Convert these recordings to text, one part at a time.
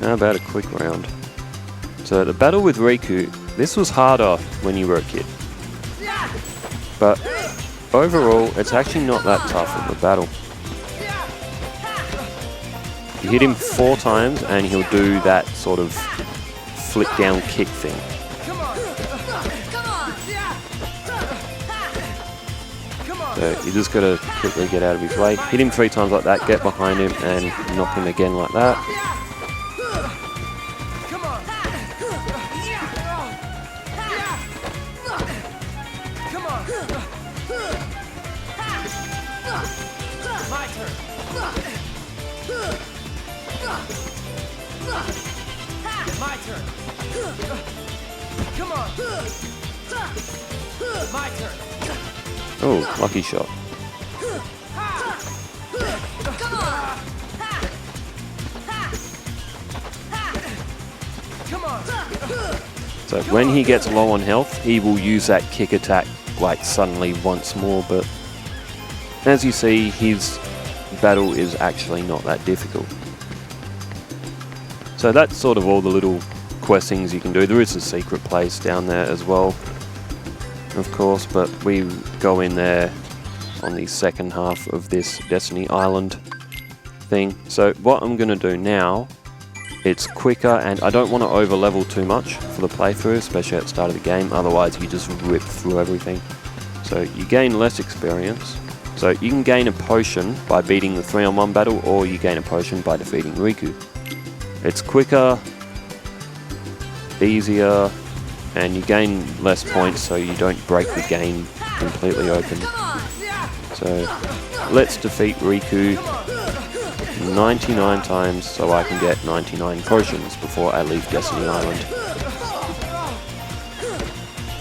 How about a quick round? So the battle with Riku, this was harder when you were a kid. But overall, it's actually not that tough of a battle. You hit him 4 times and he'll do that sort of flick down kick thing. So you just gotta quickly get out of his way. Hit him 3 times like that, get behind him and knock him again like that. My turn. Come on. My turn. Oh, lucky shot. Come on. Come on. So when he gets low on health, he will use that kick attack like suddenly once more, but as you see, his battle is actually not that difficult. So that's sort of all the little quest things you can do. There is a secret place down there as well, of course, but we go in there on the second half of this Destiny Island thing. So what I'm going to do now, it's quicker and I don't want to over level too much for the playthrough, especially at the start of the game, otherwise you just rip through everything. So you gain less experience. So you can gain a potion by beating the 3-on-1 battle, or you gain a potion by defeating Riku. It's quicker, easier, and you gain less points so you don't break the game completely open. So let's defeat Riku 99 times so I can get 99 potions before I leave Destiny Island.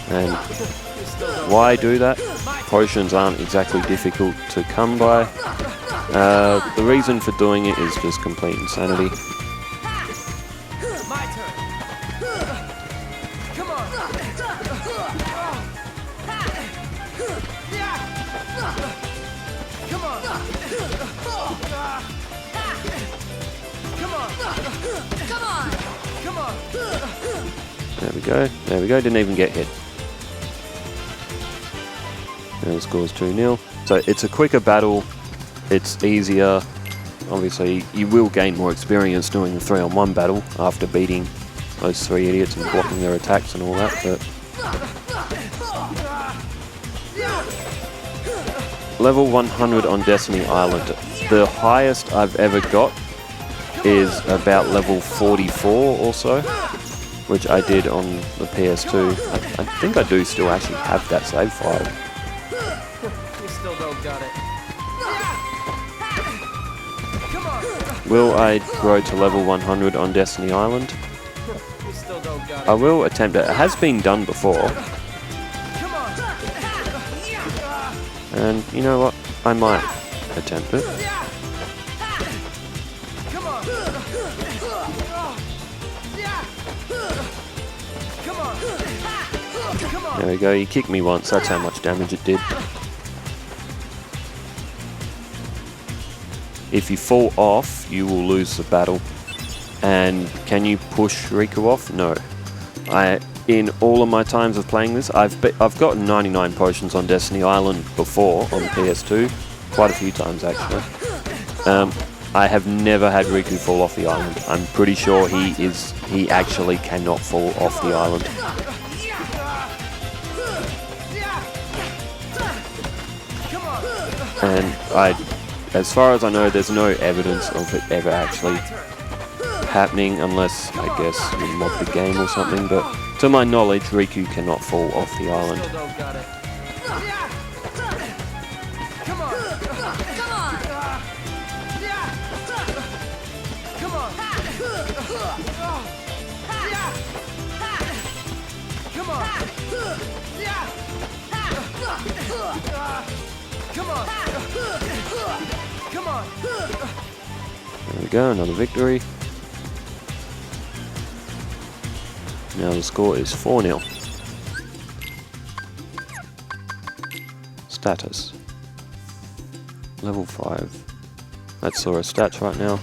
And why do that? Potions aren't exactly difficult to come by. The reason for doing it is just complete insanity. There we go, didn't even get hit. And the score's 2-0. So it's a quicker battle, it's easier. Obviously, you will gain more experience doing the 3-on-1 battle after beating those 3 idiots and blocking their attacks and all that, but level 100 on Destiny Island. The highest I've ever got is about level 44 or so, which I did on the PS2. I think I do still actually have that save file. You still don't got it. Will I grow to level 100 on Destiny Island? You still don't got it. I will attempt it. It has been done before. And you know what? I might attempt it. There we go, he kicked me once, that's how much damage it did. If you fall off, you will lose the battle. And can you push Riku off? No. In all of my times of playing this, I've gotten 99 potions on Destiny Island before on PS2, quite a few times actually. I have never had Riku fall off the island. I'm pretty sure he actually cannot fall off the island. And as far as I know, there's no evidence of it ever actually happening, unless, I guess, you mod the game or something, but to my knowledge, Riku cannot fall off the island. There we go, another victory. Now the score is 4-0. Status. Level 5. That's Sora's stats right now.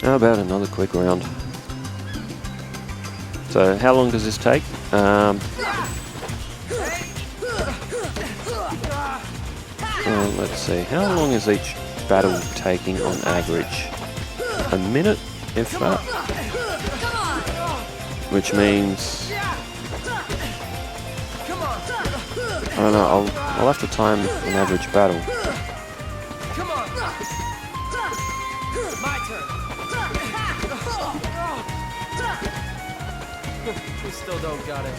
How about another quick round? So how long does this take? Let's see. How long is each battle taking on average? A minute, if that. Which means I don't know. I'll have to time an average battle. Come on. My turn. We still don't got it.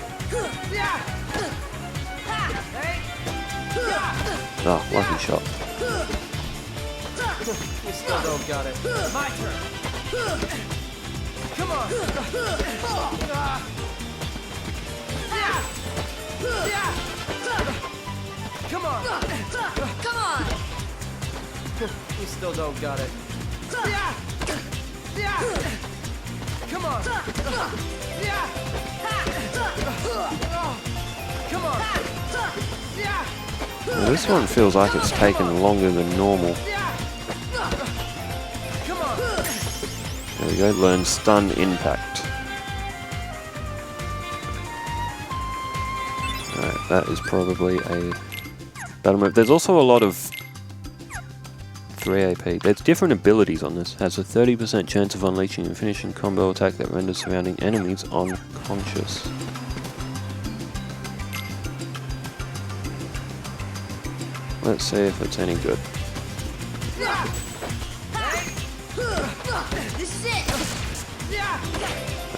Oh, lucky shot. We still don't got it. My turn. Come on. Come on. Come on! We still don't got it. Come on. Come on. Well, this one feels like it's taken longer than normal. Come on. There we go. Learn stun impact. Alright, that is probably a battle move. There's also a lot of 3 AP. There's different abilities on this. Has a 30% chance of unleashing a finishing combo attack that renders surrounding enemies unconscious. Let's see if it's any good. This is it!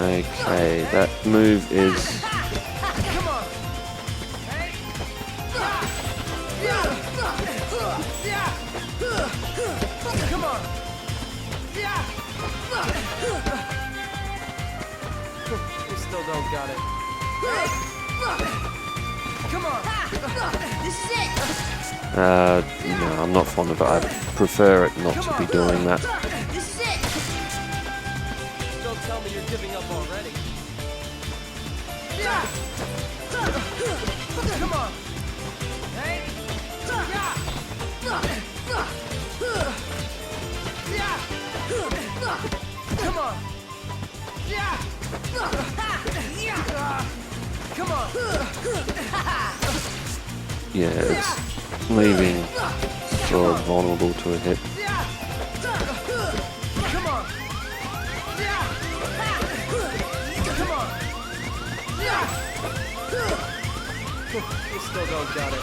Okay, that move is... Come on. Come on. We still don't got it. Come on. This is it! no, I'm not fond of it. I prefer it not to be doing that. This is it! Don't tell me you're giving up already. Come on. Come on. Come on. Yeah, it's leaving Sora vulnerable to a hit. Come on. Come on. We still don't got it.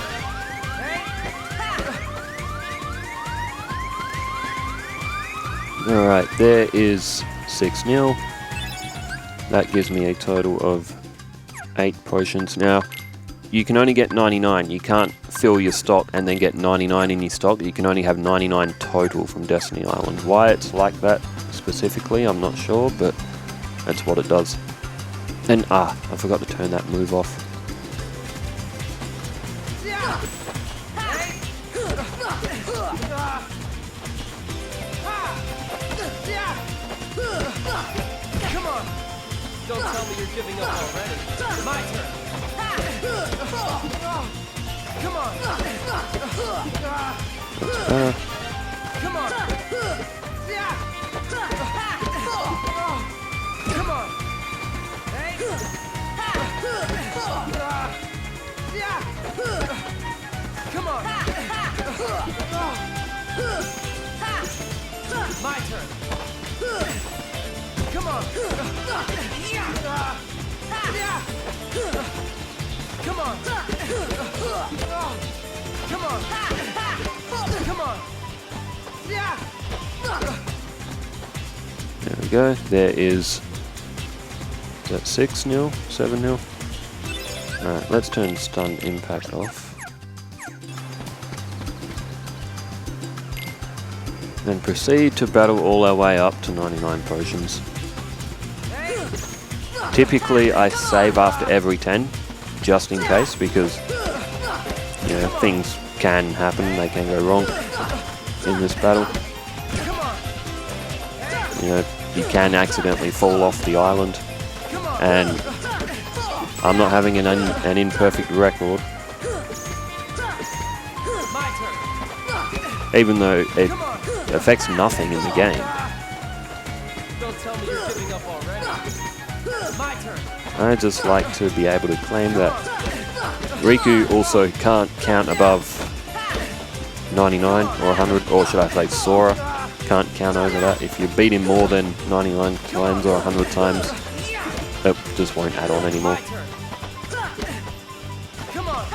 Alright, there is 6-0. That gives me a total of 8 potions. Now, you can only get 99. You can't fill your stock and then get 99 in your stock. You can only have 99 total from Destiny Island. Why it's like that specifically, I'm not sure, but that's what it does. And, I forgot to turn that move off. Come on. Don't tell me you're giving up already. My turn. Come on. Come on. Come on. Come on. My turn. Come on. Come on. Come on. Come on. There we go. There is that 6-0? 7-0? Alright, let's turn stun impact off. Then proceed to battle all our way up to 99 potions. Typically I save after every 10, just in case, because you know, things can happen, they can go wrong in this battle. You know, you can accidentally fall off the island, and I'm not having an imperfect record, even though it affects nothing in the game. tell me you're giving up already. My turn. I just like to be able to claim that Riku also can't count above 99 or 100, or should I say Sora can't count over that. If you beat him more than 99 times or 100 times, it just won't add on anymore. My turn. Come on.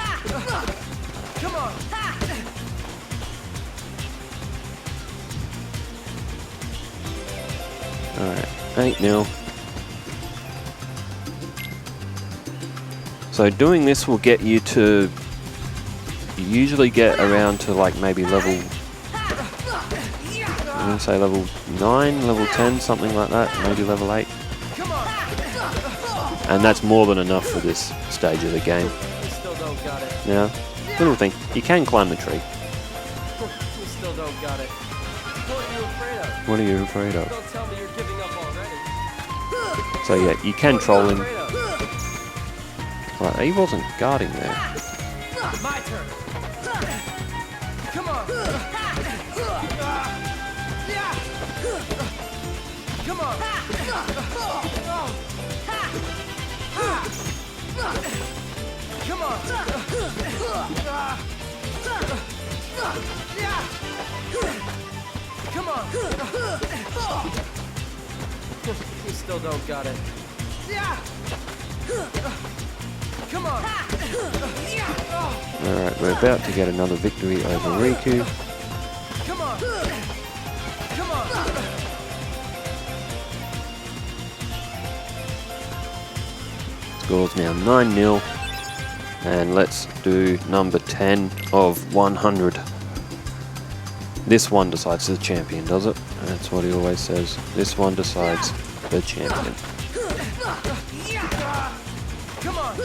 Come on. Alright, 8-0. So doing this will get you to, you usually get around to like maybe level, I'm going to say level 9, level 10, something like that, maybe level 8. Come on. And that's more than enough for this stage of the game. You still don't got it. Now, little thing, you can climb the tree. You still don't got it. What are you afraid of? What are you afraid of? Don't tell me you're giving up already. So yeah, you can troll him. Afraid of? Right, he wasn't guarding there. My turn. Come on. Come on. Come on. Come on. You still don't got it. Come on. Alright, we're about to get another victory over Riku. Come on. Come on. Score's now 9-0. And let's do number 10 of 100. This one decides the champion, does it? That's what he always says. This one decides the champion. Come on.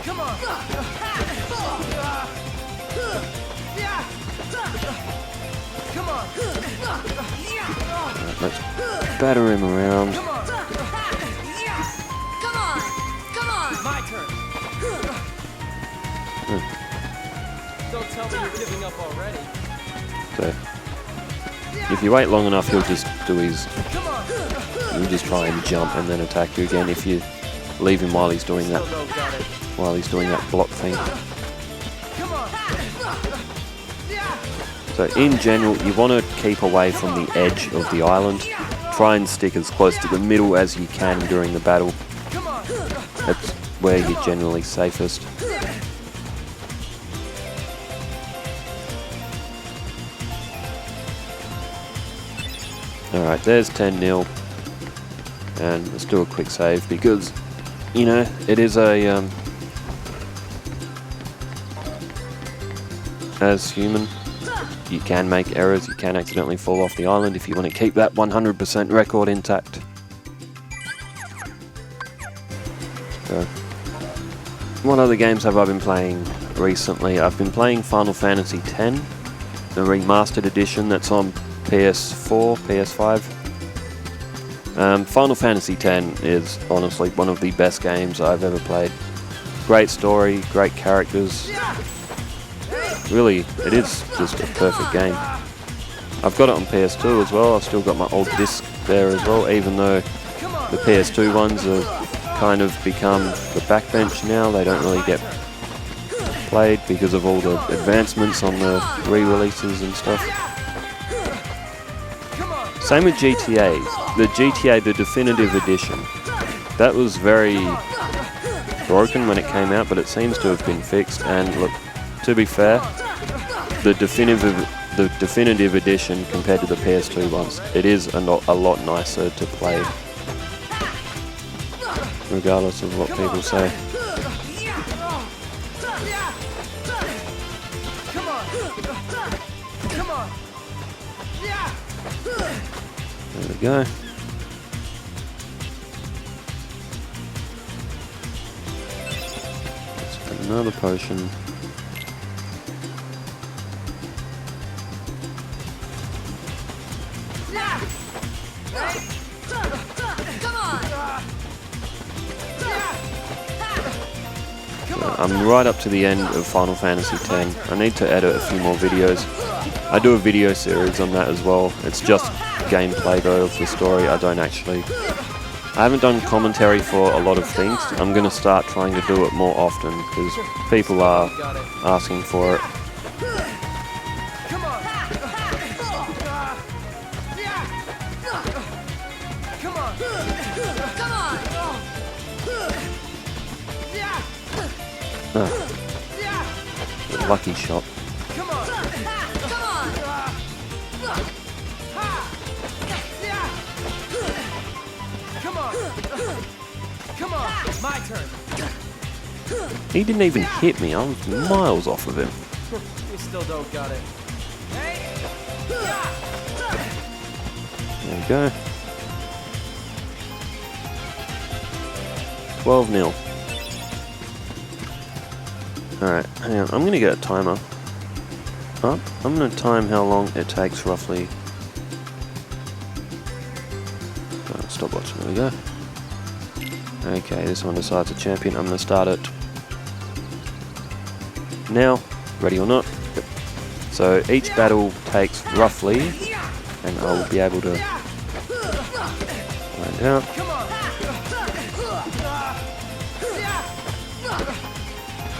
Come on. Come on. Alright, let's batter him around. Come on. Come on. Come on. My turn. Don't tell me you're giving up already. So, if you wait long enough, he'll just do his, Come on. he'll just try and jump and then attack you again if you leave him while he's doing that, Still don't got it. while he's doing that block thing. Come on. So in general, you want to keep away from the edge of the island. Try and stick as close to the middle as you can during the battle. Come on. That's where you're generally safest. Alright, there's 10-0. And let's do a quick save because, you know, it is a, as human, you can make errors, you can accidentally fall off the island if you want to keep that 100% record intact. So, what other games have I been playing recently? I've been playing Final Fantasy X, the remastered edition that's on PS4, PS5. Final Fantasy X is honestly one of the best games I've ever played. Great story, great characters. Really, it is just a perfect game. I've got it on PS2 as well. I've still got my old disc there as well, even though the PS2 ones have kind of become the backbench now. They don't really get played because of all the advancements on the re-releases and stuff. Same with GTA. The GTA, the definitive edition, that was very broken when it came out, but it seems to have been fixed. And look, to be fair, the definitive edition compared to the PS2 ones, it is a lot nicer to play, regardless of what people say. Come on. Come on. There we go. Let's get another potion. I'm right up to the end of Final Fantasy X. I need to edit a few more videos. I do a video series on that as well. It's just gameplay though of the story. I haven't done commentary for a lot of things. I'm going to start trying to do it more often because people are asking for it. Come on. Come on. Come on! Lucky shot. Come on. Come on! Come on. Come on. My turn. He didn't even hit me. I was miles off of him. You still don't got it. There we go. 12-0. Alright, hang on. I'm going to get a timer up. I'm going to time how long it takes roughly. Stop watching. There we go. Okay, this one decides a champion. I'm going to start it now. Ready or not? Yep. So each battle takes roughly, and I'll be able to find out. Come on.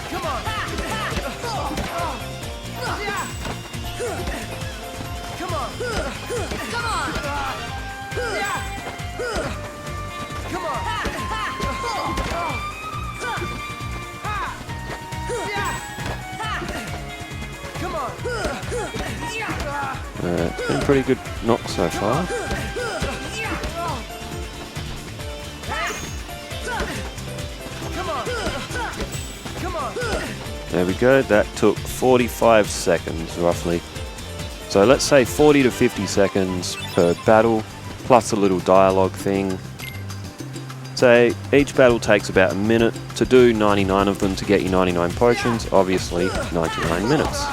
Come on. Come on. Come on! Come on. Come on. It's been pretty good knock so far. Come on. Come on. There we go. That took 45 seconds roughly. So let's say 40 to 50 seconds per battle, plus a little dialogue thing. Say each battle takes about a minute to do 99 of them to get you 99 potions, obviously 99 minutes.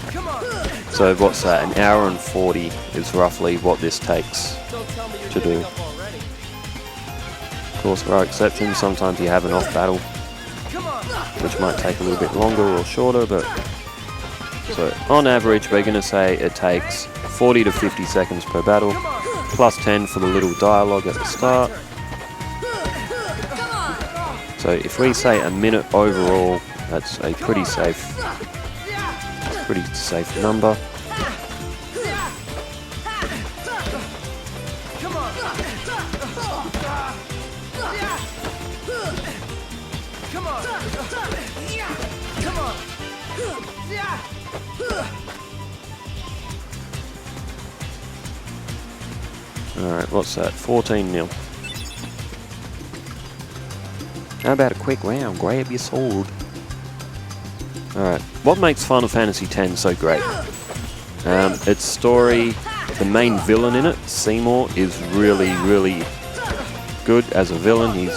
Come on. So what's that, an hour and 40 is roughly what this takes. Don't tell me you're To giving do. up already. Of course there are exceptions, sometimes you have an off battle, Come on. which might take a little bit longer or shorter, but so on average we're going to say it takes 40 to 50 seconds per battle, Come on. plus 10 for the little dialogue at the start. Come on! So if we say a minute overall, that's a pretty safe number. Come on. Come on. Come on. Alright, what's that? 14-0. How about a quick round? Grab your sword. Alright, what makes Final Fantasy X so great? Its story, the main villain in it, Seymour, is really, really good as a villain. He's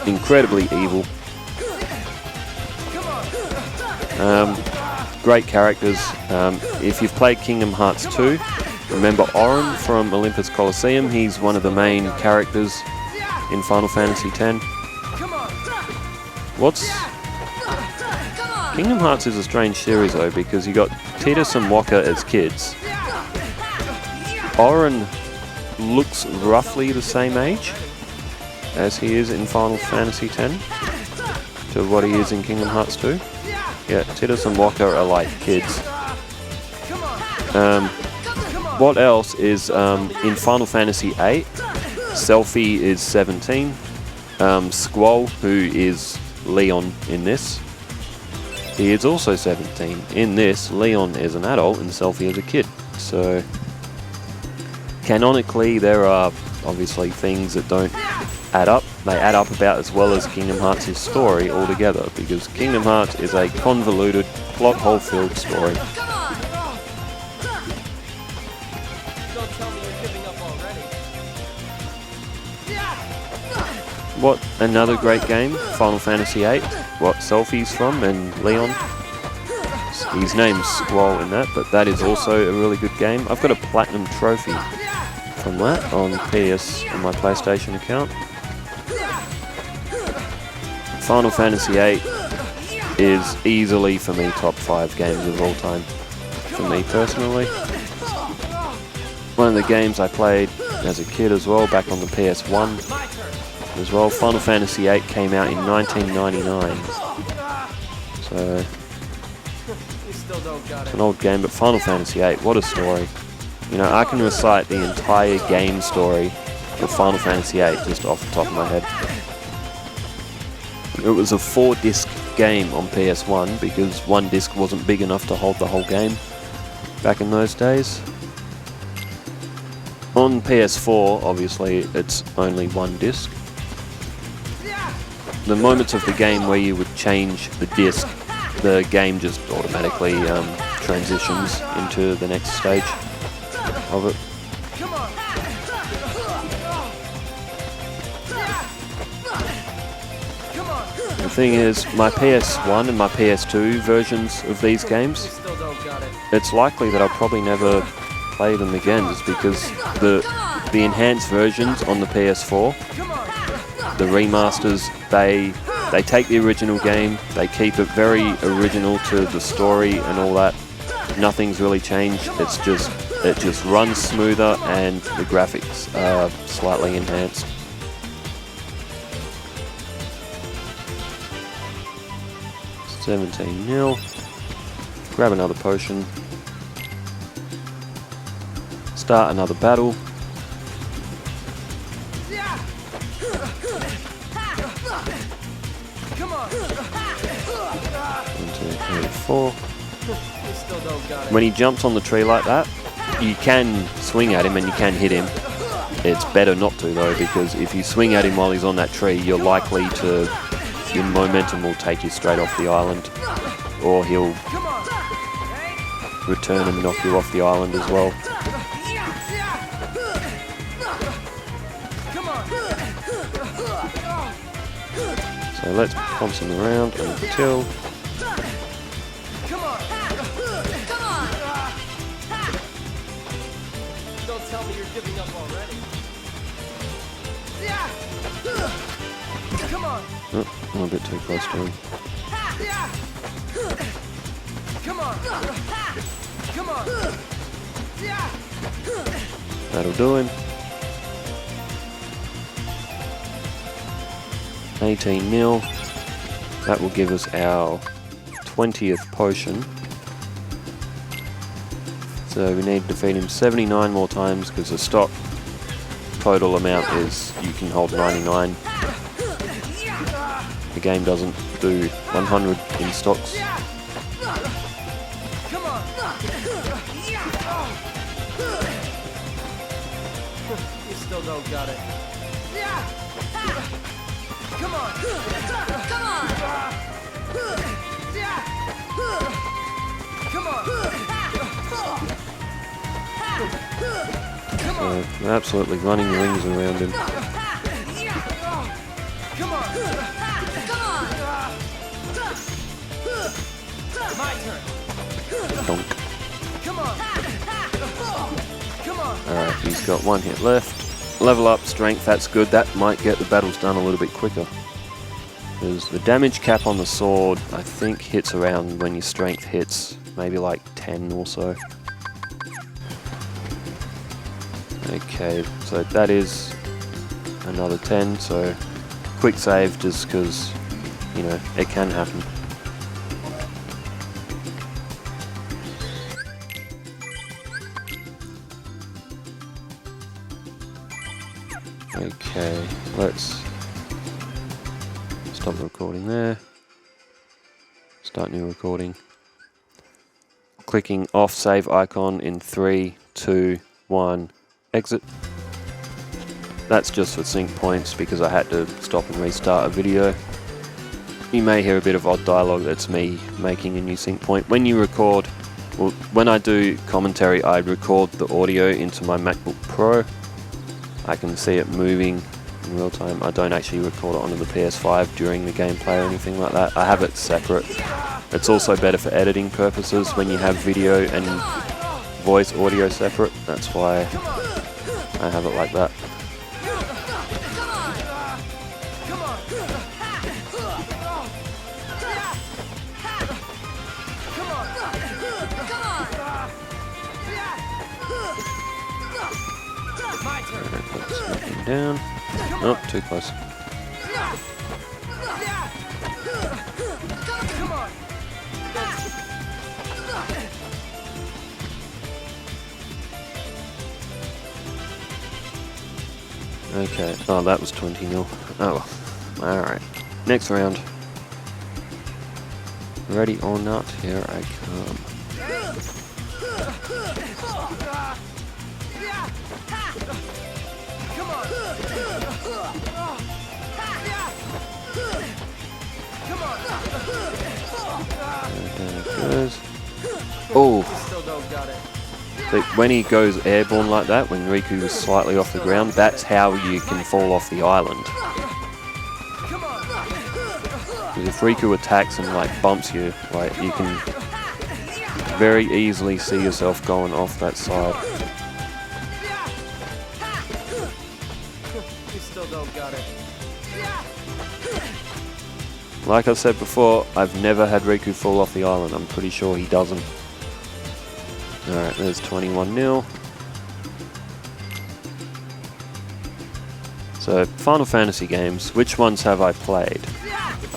incredibly evil. Great characters. If you've played Kingdom Hearts 2, remember Auron from Olympus Coliseum? He's one of the main characters in Final Fantasy X. Come on. Kingdom Hearts is a strange series though, because you got Tidus and Wakka as kids. Auron looks roughly the same age as he is in Final Fantasy X to what he is in Kingdom Hearts 2. Yeah, Tidus and Wakka are like kids. What else is in Final Fantasy VIII? Selphie is 17. Squall, who is Leon in this, he is also 17. In this, Leon is an adult and Selphie is a kid. So, canonically, there are obviously things that don't add up. They add up about as well as Kingdom Hearts' story altogether, because Kingdom Hearts is a convoluted, plot hole-filled story. Come on! Don't tell me you're giving up already. What another great game, Final Fantasy VIII, what Selphie's from, and Leon. His name's Squall in that, but that is also a really good game. I've got a platinum trophy from that on PS on my PlayStation account. Final Fantasy VIII is easily for me top 5 games of all time. for me personally. One of the games I played as a kid as well, back on the PS1 as well. Final Fantasy VIII came out in 1999. So, it's an old game, but Final Fantasy VIII, what a story. You know, I can recite the entire game story of Final Fantasy VIII just off the top of my head. It was a 4-disc game on PS1 because one disc wasn't big enough to hold the whole game back in those days. On PS4, obviously, it's only one disc. The moments of the game where you would change the disc, the game just automatically transitions into the next stage of it. The thing is, my PS1 and my PS2 versions of these games, it's likely that I'll probably never play them again, just because the enhanced versions on the PS4, the remasters, they take the original game, they keep it very original to the story and all that. Nothing's really changed. It just runs smoother and the graphics are slightly enhanced. $17. Grab another potion. Start another battle. 4. When he jumps on the tree like that, you can swing at him and you can hit him. It's better not to though, because if you swing at him while he's on that tree, you're likely to, your momentum will take you straight off the island, or he'll return and knock you off the island as well. So let's pump him around until Tell me you're giving up already. Come on. Oh, I'm a bit too close to him. Come on. Come on. That'll do him. 18 That will give us our 20th potion. So we need to defeat him 79 more times because the stock total amount is you can hold 99. The game doesn't do 100 in stocks. Come on. You still don't got it. Come on. Come on. Come on. So we're absolutely running rings around him. Come on. Come on. My turn. Donk. Come on. Come on. Alright, he's got one hit left. Level up strength, that's good. That might get the battles done a little bit quicker. Because the damage cap on the sword, I think, hits around when your strength hits maybe like 10 or so. Okay, so that is another 10, so quick save just because, you know, it can happen. Okay, let's stop the recording there. Start new recording. Clicking off save icon in 3, 2, 1, exit. That's just for sync points because I had to stop and restart a video. You may hear a bit of odd dialogue, that's me making a new sync point. When you record, well, when I do commentary, I record the audio into my MacBook Pro. I can see it moving in real time. I don't actually record it onto the PS5 during the gameplay or anything like that. I have it separate. It's also better for editing purposes when you have video and voice audio separate. That's why I have it like that. Alright, let's knock him down. Oh, too close. Come on. Okay. Oh, that was 20 0. Oh, alright. Next round. Ready or not, here I come. Come on. Come on. Down it goes. Oh, Still don't got it. but when he goes airborne like that, when Riku is slightly off the ground, that's how you can fall off the island. Come on. Because if Riku attacks and like bumps you, like you can very easily see yourself going off that side. You still don't got it. Like I said before, I've never had Riku fall off the island. I'm pretty sure he doesn't. Alright, there's 21 0. So, Final Fantasy games, which ones have I played?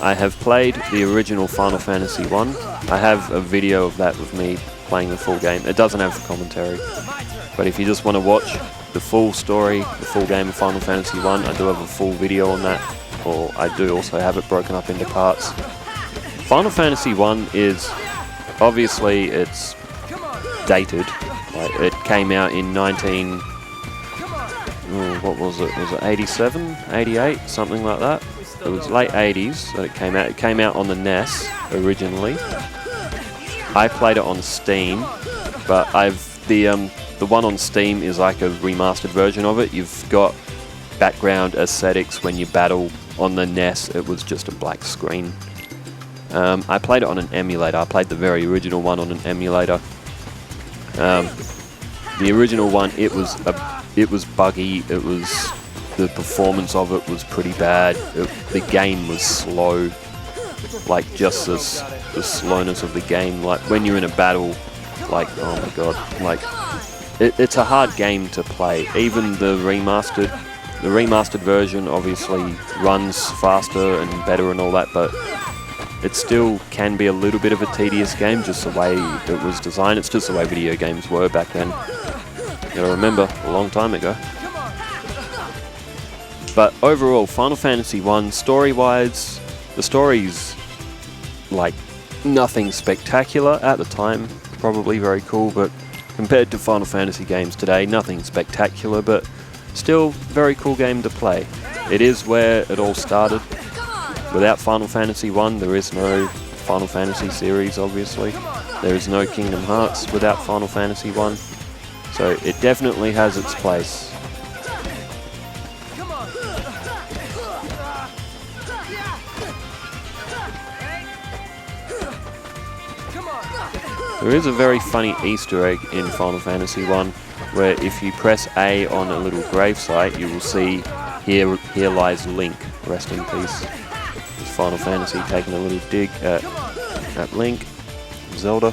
I have played the original Final Fantasy 1. I have a video of that with me playing the full game. It doesn't have the commentary. But if you just want to watch the full story, the full game of Final Fantasy 1, I do have a full video on that. Or I do also have it broken up into parts. Final Fantasy 1 is, obviously, it's dated. Like, it came out in what was it? Was it 87? 88? Something like that. It was late 80s that it came out. It came out on the NES originally. I played it on Steam, but the one on Steam is like a remastered version of it. You've got background aesthetics when you battle. On the NES, it was just a black screen. I played it on an emulator. I played the very original one on an emulator. The original one, it was buggy. The performance of it was pretty bad. The game was slow, like just the slowness of the game. Like when you're in a battle, like oh my god, like it's a hard game to play. Even the remastered version obviously runs faster and better and all that, but it still can be a little bit of a tedious game, just the way it was designed. It's just the way video games were back then. You gotta remember, a long time ago. But overall, Final Fantasy 1, story-wise, the story's like nothing spectacular at the time. Probably very cool, but compared to Final Fantasy games today, nothing spectacular, but still very cool game to play. It is where it all started. Without Final Fantasy 1, there is no Final Fantasy series, obviously. There is no Kingdom Hearts without Final Fantasy 1. So it definitely has its place. There is a very funny Easter egg in Final Fantasy 1, where if you press A on a little gravesite, you will see here lies Link, rest in peace. It's Final Fantasy taking a little dig at Link, Zelda.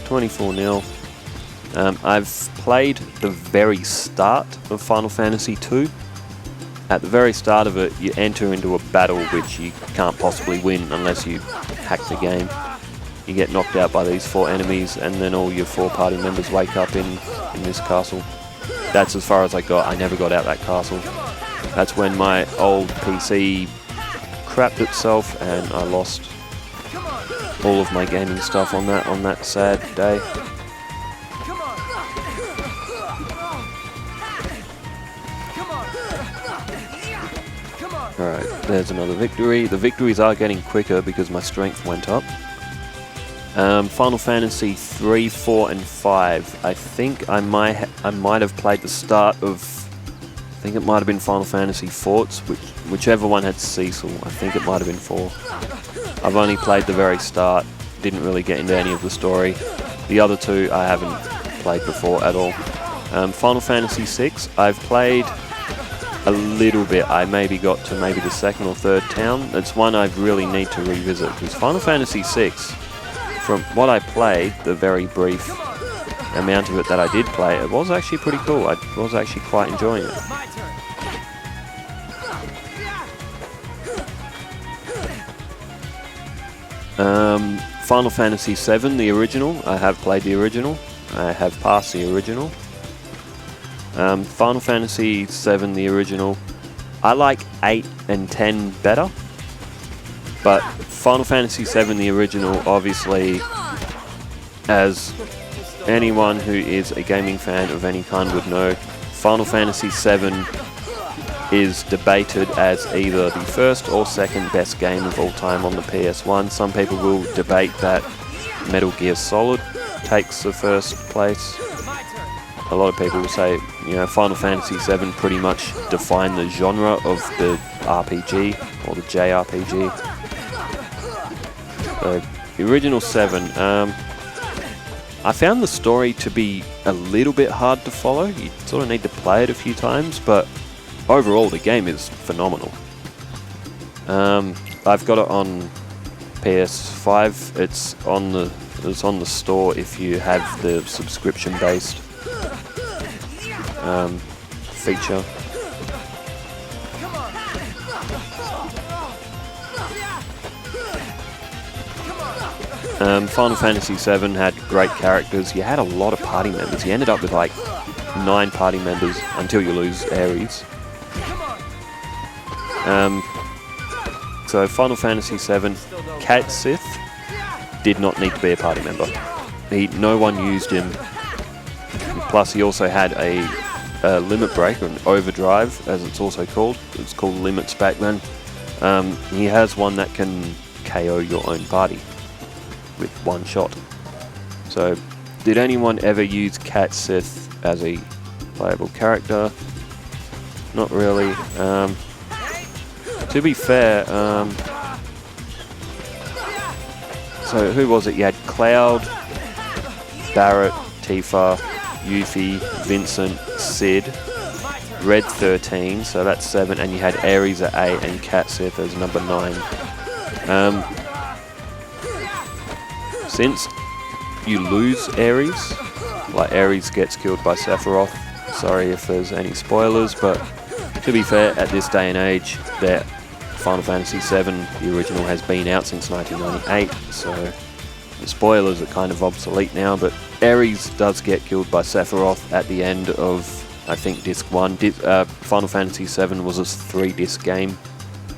24-0. I've played the very start of Final Fantasy 2. At the very start of it, you enter into a battle which you can't possibly win unless you hack the game. You get knocked out by these 4 enemies, and then all your 4 party members wake up in this castle. That's as far as I got. I never got out that castle. That's when my old PC crapped itself, and I lost all of my gaming stuff on that sad day. Alright, there's another victory. The victories are getting quicker because my strength went up. Final Fantasy 3, 4, and 5. I think I might have played the start of. I think it might have been Final Fantasy Forts, whichever one had Cecil. I think it might have been 4. I've only played the very start. Didn't really get into any of the story. The other 2 I haven't played before at all. Final Fantasy 6. I've played a little bit. I maybe got to maybe the 2nd or 3rd town. It's one I really need to revisit because Final Fantasy 6. From what I played, the very brief amount of it that I did play, it was actually pretty cool. I was actually quite enjoying it. My turn. Final Fantasy VII, the original. I have played the original. I have passed the original. Final Fantasy VII, the original. I like 8 and 10 better. But Final Fantasy VII, the original, obviously, as anyone who is a gaming fan of any kind would know, Final Fantasy VII is debated as either the first or second best game of all time on the PS1. Some people will debate that Metal Gear Solid takes the first place. A lot of people will say, you know, Final Fantasy VII pretty much defined the genre of the RPG, or the JRPG. So, the original 7, I found the story to be a little bit hard to follow. You sort of need to play it a few times, but overall the game is phenomenal. I've got it on PS5. It's on the store if you have the subscription-based feature. Final Fantasy VII had great characters. You had a lot of party members. You ended up with like 9 party members until you lose Ares. So Final Fantasy VII, Cat Sith did not need to be a party member. No one used him. Plus he also had a limit break, or an overdrive as it's also called. It's called limits back then. He has one that can KO your own party with one shot. So did anyone ever use Cat Sith as a playable character? Not really. To be fair, so who was it? You had Cloud, Barrett, Tifa, Yuffie, Vincent, Sid, Red 13, so that's 7, and you had Ares at 8 and Cat Sith as number 9. Since you lose Ares, like Ares gets killed by Sephiroth, sorry if there's any spoilers, but to be fair, at this day and age, that Final Fantasy VII, the original, has been out since 1998, so the spoilers are kind of obsolete now, but Ares does get killed by Sephiroth at the end of, I think, Disc 1. Final Fantasy VII was a 3-disc game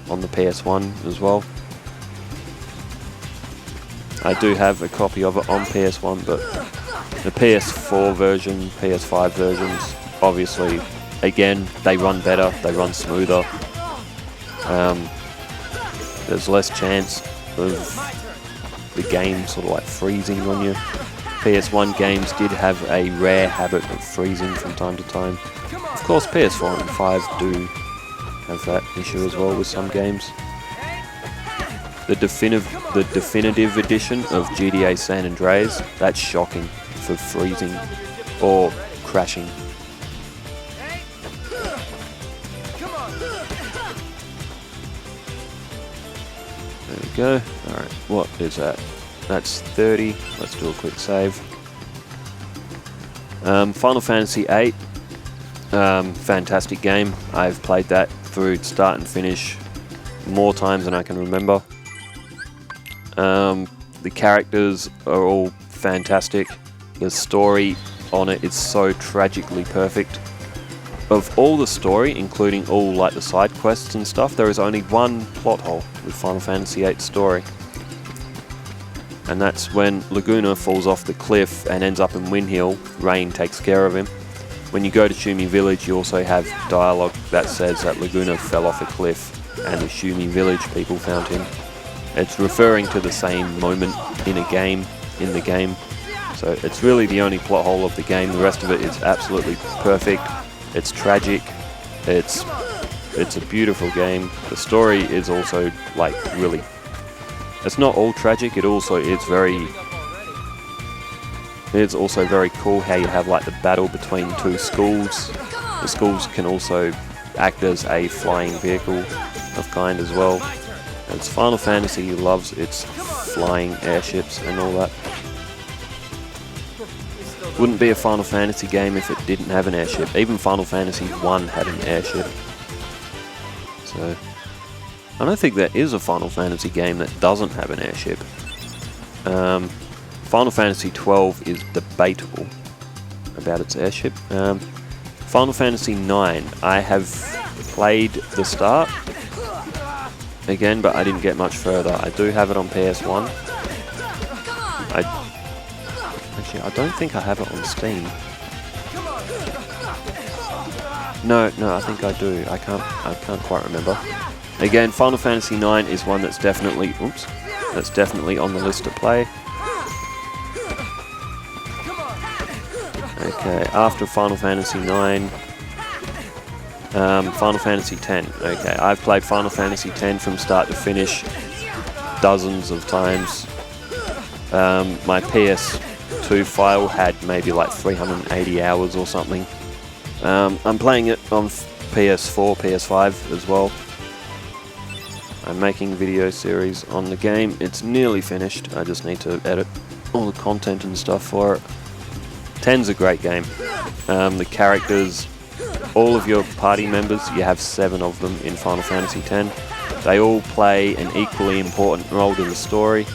on the PS1 as well. I do have a copy of it on PS1, but the PS4 version, PS5 versions, obviously, again, they run better, they run smoother. There's less chance of the game sort of like freezing on you. PS1 games did have a rare habit of freezing from time to time. Of course, PS4 and 5 do have that issue as well with some games. The definitive edition of GTA San Andreas, that's shocking for freezing or crashing. There we go. Alright, what is that? That's 30. Let's do a quick save. Final Fantasy VIII. Fantastic game. I've played that through start and finish more times than I can remember. The characters are all fantastic. The story on it is so tragically perfect. Of all the story, including all like the side quests and stuff, there is only one plot hole with Final Fantasy VIII story. And that's when Laguna falls off the cliff and ends up in Windhill. Rain takes care of him. When you go to Shumi Village, you also have dialogue that says that Laguna fell off a cliff and the Shumi Village people found him. It's referring to the same moment in the game. So it's really the only plot hole of the game. The rest of it is absolutely perfect. It's tragic. It's a beautiful game. The story is also like really. It's not all tragic. It's also very cool how you have like the battle between two schools. The schools can also act as a flying vehicle of kind as well. It's Final Fantasy loves its flying airships and all that. Wouldn't be a Final Fantasy game if it didn't have an airship. Even Final Fantasy 1 had an airship. So, I don't think there is a Final Fantasy game that doesn't have an airship. Final Fantasy 12 is debatable about its airship. Final Fantasy 9, I have played the start again, but I didn't get much further. I do have it on PS1. Actually, I don't think I have it on Steam. No, I think I do. I can't quite remember. Again, Final Fantasy 9 is one that's definitely, that's definitely on the list to play. Okay, after Final Fantasy 9, Final Fantasy 10. Okay, I've played Final Fantasy 10 from start to finish dozens of times. My PS2 file had maybe like 380 hours or something. I'm playing it on PS4, PS5 as well. I'm making a video series on the game. It's nearly finished. I just need to edit all the content and stuff for it. 10's a great game. The characters, all of your party members, you have 7 of them in Final Fantasy X. They all play an equally important role to the story.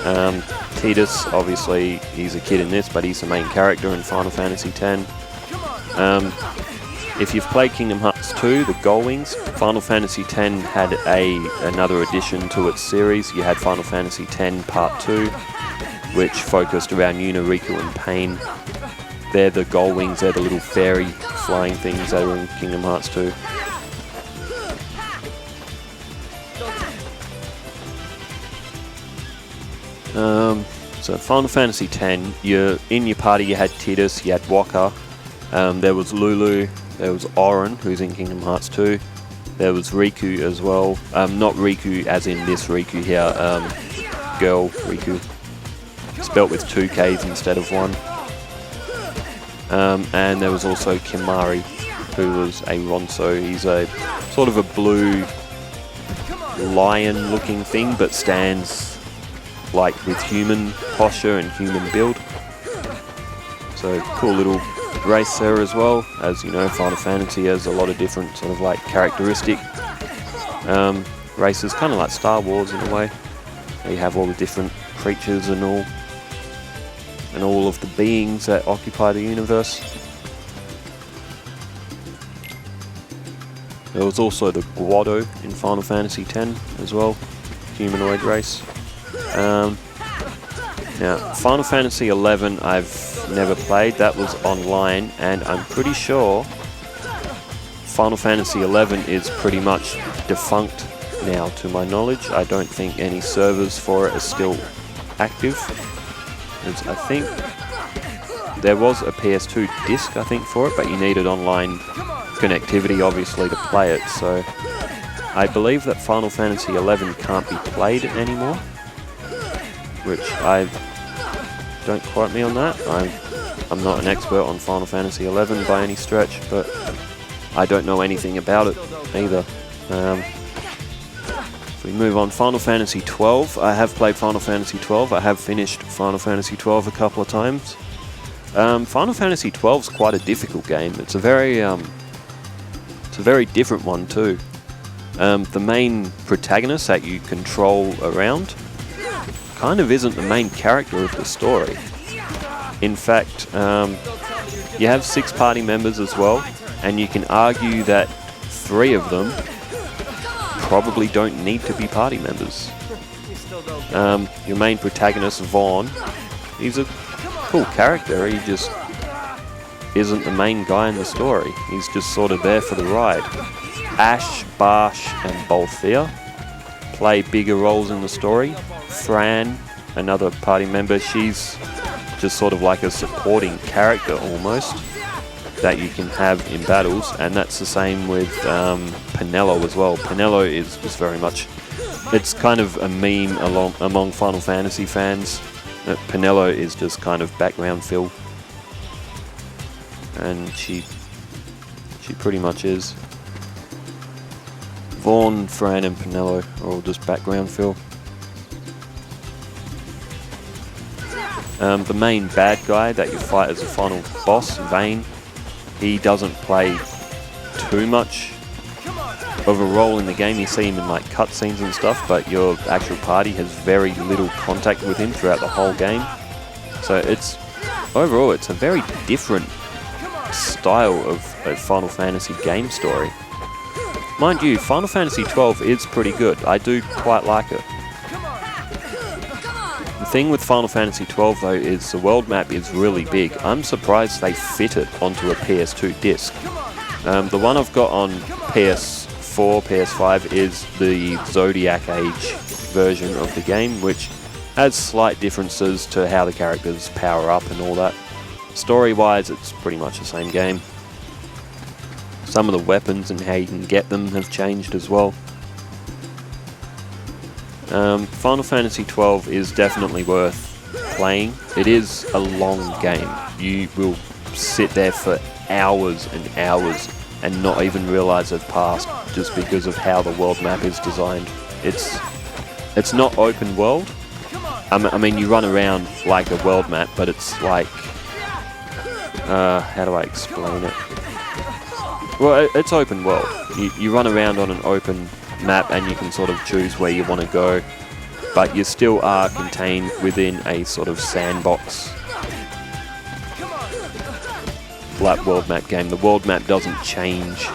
Tidus, obviously, he's a kid in this, but he's the main character in Final Fantasy X. If you've played Kingdom Hearts 2, the Gullwings, Final Fantasy X had another addition to its series. You had Final Fantasy X Part 2, which focused around Yuna, Riku, and Pain. They're the Gullwings, they're the little fairy flying things that are in Kingdom Hearts 2. So Final Fantasy X, in your party you had Tidus, you had Wakka, there was Lulu, there was Auron, who's in Kingdom Hearts 2, there was Riku as well, not Riku as in this Riku here, girl Riku, spelt with 2 Ks instead of 1. And there was also Kimari, who was a Ronso. He's a sort of a blue lion looking thing, but stands like with human posture and human build. So cool little race there as well. As you know, Final Fantasy has a lot of different sort of like characteristic races, kind of like Star Wars in a way. You have all the different creatures and all of the beings that occupy the universe. There was also the Guado in Final Fantasy X as well, humanoid race. Now, Final Fantasy XI I've never played, that was online, and I'm pretty sure Final Fantasy XI is pretty much defunct now to my knowledge. I don't think any servers for it are still active. I think there was a PS2 disc, I think, for it, but you needed online connectivity, obviously, to play it. So I believe that Final Fantasy XI can't be played anymore, which don't quote me on that. I'm not an expert on Final Fantasy XI by any stretch, but I don't know anything about it either. If we move on, Final Fantasy XII. I have played Final Fantasy XII. I have finished Final Fantasy XII a couple of times. Final Fantasy XII is quite a difficult game. It's a very different one too. The main protagonist that you control around kind of isn't the main character of the story. In fact, you have 6 party members as well, and you can argue that 3 of them probably don't need to be party members. Your main protagonist, Vaughn, he's a cool character. He just isn't the main guy in the story. He's just sort of there for the ride. Ash, Barsh, and Balthier play bigger roles in the story. Fran, another party member, she's just sort of like a supporting character almost that you can have in battles, and that's the same with Penelo as well. Penelo is just very much, it's kind of a meme among Final Fantasy fans. Penelo is just kind of background fill, and she pretty much is. Vaughn, Fran, and Penelo are all just background fill. The main bad guy that you fight as a final boss, Vane, he doesn't play too much of a role in the game. You see him in like cutscenes and stuff, but your actual party has very little contact with him throughout the whole game. So it's overall, it's a very different style of a Final Fantasy game story. Mind you, Final Fantasy 12 is pretty good. I do quite like it. The thing with Final Fantasy 12 though is the world map is really big. I'm surprised they fit it onto a PS2 disc. The one I've got on PS4, PS5 is the Zodiac Age version of the game, which has slight differences to how the characters power up and all that. Story-wise, it's pretty much the same game. Some of the weapons and how you can get them have changed as well. Final Fantasy 12 is definitely worth playing. It is a long game. You will sit there for hours and hours and not even realize they've passed just because of how the world map is designed. It's not open world. I mean, you run around like a world map, but it's like... how do I explain it? Well, it's open world. You run around on an open map and you can sort of choose where you want to go, but you still are contained within a sort of sandbox like world map game. The world map doesn't change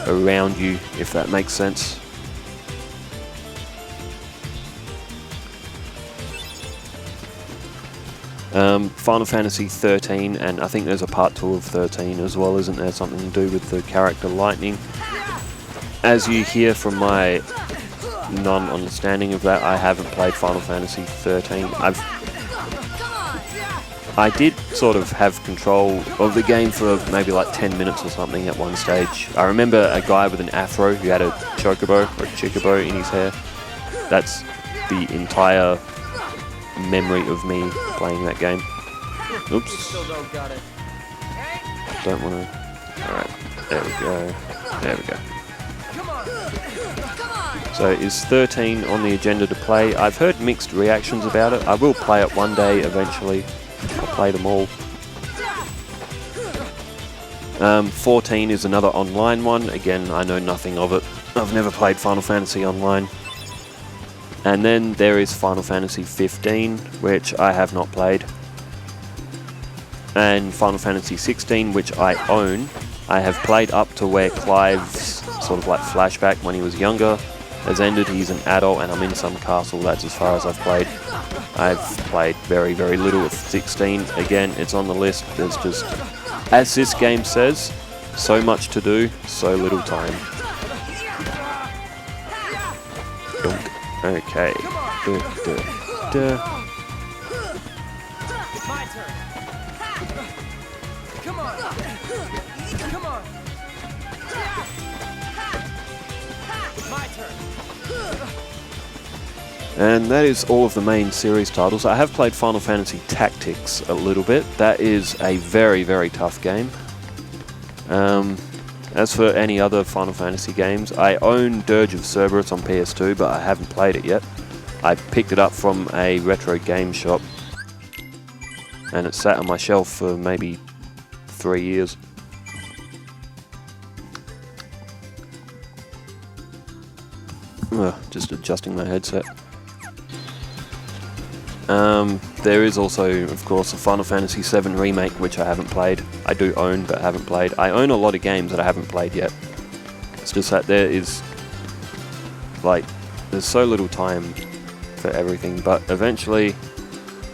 around you, if that makes sense. Final Fantasy 13, and I think there's a part 2 of 13 as well, isn't there? Something to do with the character Lightning. As you hear from my non-understanding of that, I haven't played Final Fantasy 13. I did sort of have control of the game for maybe like 10 minutes or something at one stage. I remember a guy with an afro who had a chocobo or a chicobo in his hair. That's the entire memory of me playing that game. Oops. Don't want to... Alright, there we go. There we go. So is 13 on the agenda to play? I've heard mixed reactions about it. I will play it one day eventually. I'll play them all. 14 is another online one. Again, I know nothing of it. I've never played Final Fantasy Online. And then there is Final Fantasy 15, which I have not played. And Final Fantasy 16, which I own. I have played up to where Clive's sort of like flashback when he was younger has ended. He's an adult and I'm in some castle. That's as far as I've played. I've played very, very little of 16. Again, it's on the list. There's just, as this game says, so much to do, so little time. Okay. My turn. Come on. Come on. My turn. And that is all of the main series titles. I have played Final Fantasy Tactics a little bit. That is a very, very tough game. As for any other Final Fantasy games, I own Dirge of Cerberus on PS2, but I haven't played it yet. I picked it up from a retro game shop, and it sat on my shelf for maybe 3 years. Just adjusting my headset. There is also, of course, a Final Fantasy VII Remake, which I haven't played. I do own, but haven't played. I own a lot of games that I haven't played yet. It's just that there is, like, there's so little time for everything, but eventually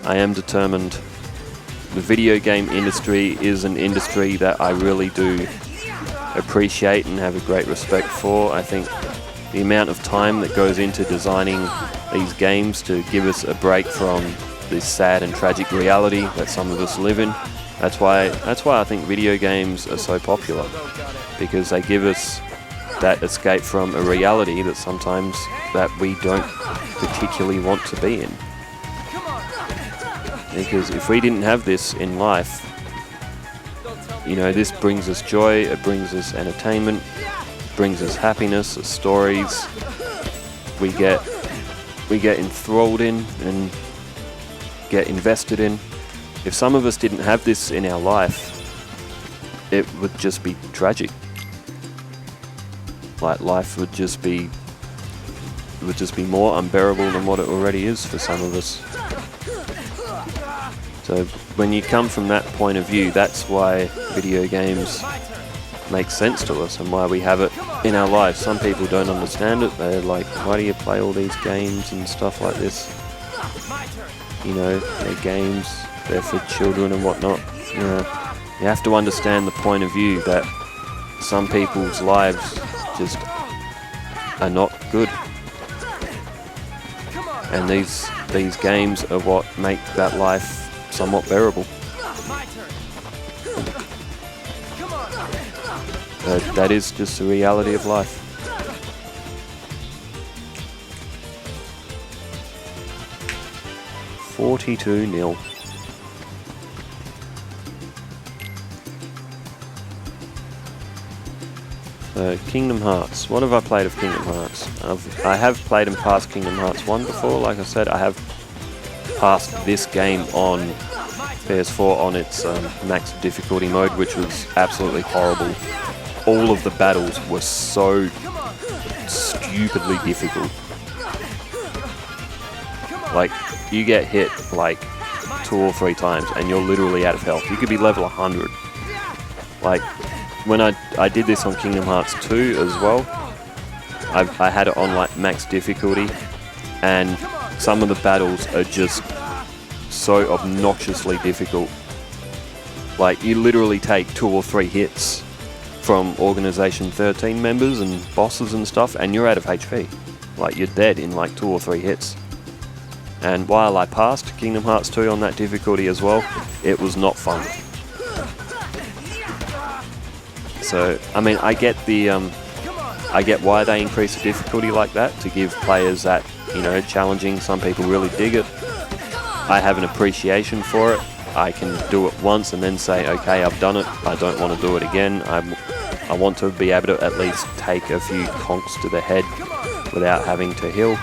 I am determined. The video game industry is an industry that I really do appreciate and have a great respect for. I think the amount of time that goes into designing these games to give us a break from this sad and tragic reality that some of us live in. That's why I think video games are so popular, because they give us that escape from a reality that sometimes that we don't particularly want to be in. Because if we didn't have this in life, you know, this brings us joy, it brings us entertainment, it brings us happiness, stories. We get enthralled in and get invested in. if some of us didn't have this in our life, it would just be tragic. Like, life would just be more unbearable than what it already is for some of us. So when you come from that point of view, that's why video games make sense to us and why we have it in our lives. Some people don't understand it. They're like, why do you play all these games and stuff like this? You know, they're games, they're for children and whatnot. You know, you have to understand the point of view that some people's lives just are not good. And these games are what make that life somewhat bearable. That is just the reality of life. $42-0. Kingdom Hearts. What have I played of Kingdom Hearts? I have played and passed Kingdom Hearts 1 before. Like I said, I have passed this game on PS4 on its max difficulty mode, which was absolutely horrible. All of the battles were so stupidly difficult. Like, you get hit like 2 or 3 times and you're literally out of health. You could be level 100. Like, when I did this on Kingdom Hearts 2 as well, I had it on like max difficulty, and some of the battles are just so obnoxiously difficult. Like, you literally take 2 or 3 hits from Organization 13 members and bosses and stuff, and you're out of HP. Like, you're dead in like 2 or 3 hits. And while I passed Kingdom Hearts 2 on that difficulty as well, it was not fun. So, I mean, I get why they increase the difficulty like that, to give players that, you know, challenging. Some people really dig it. I have an appreciation for it. I can do it once and then say, okay, I've done it. I don't want to do it again. I want to be able to at least take a few conks to the head without having to heal.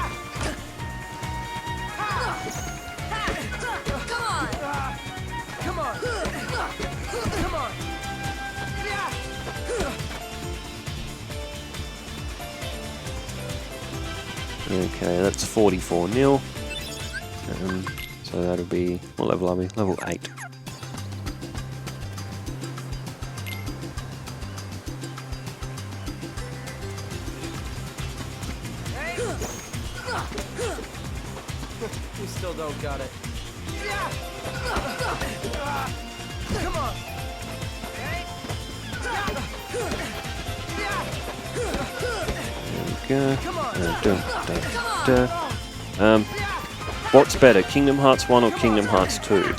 Okay, that's 44-0. So that'll be, what level are we? Level 8. You still don't got it. Come on. There we go. What's better, Kingdom Hearts 1 or Kingdom Hearts 2?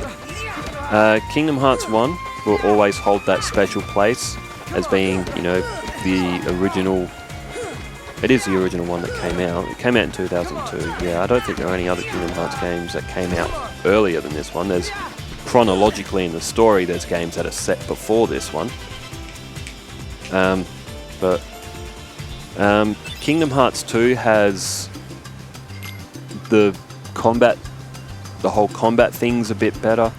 Kingdom Hearts 1 will always hold that special place as being, you know, the original. It is the original one that came out. It came out in 2002. Yeah, I don't think there are any other Kingdom Hearts games that came out earlier than this one. There's, chronologically in the story, there's games that are set before this one. But Kingdom Hearts 2 has the whole combat thing's a bit better.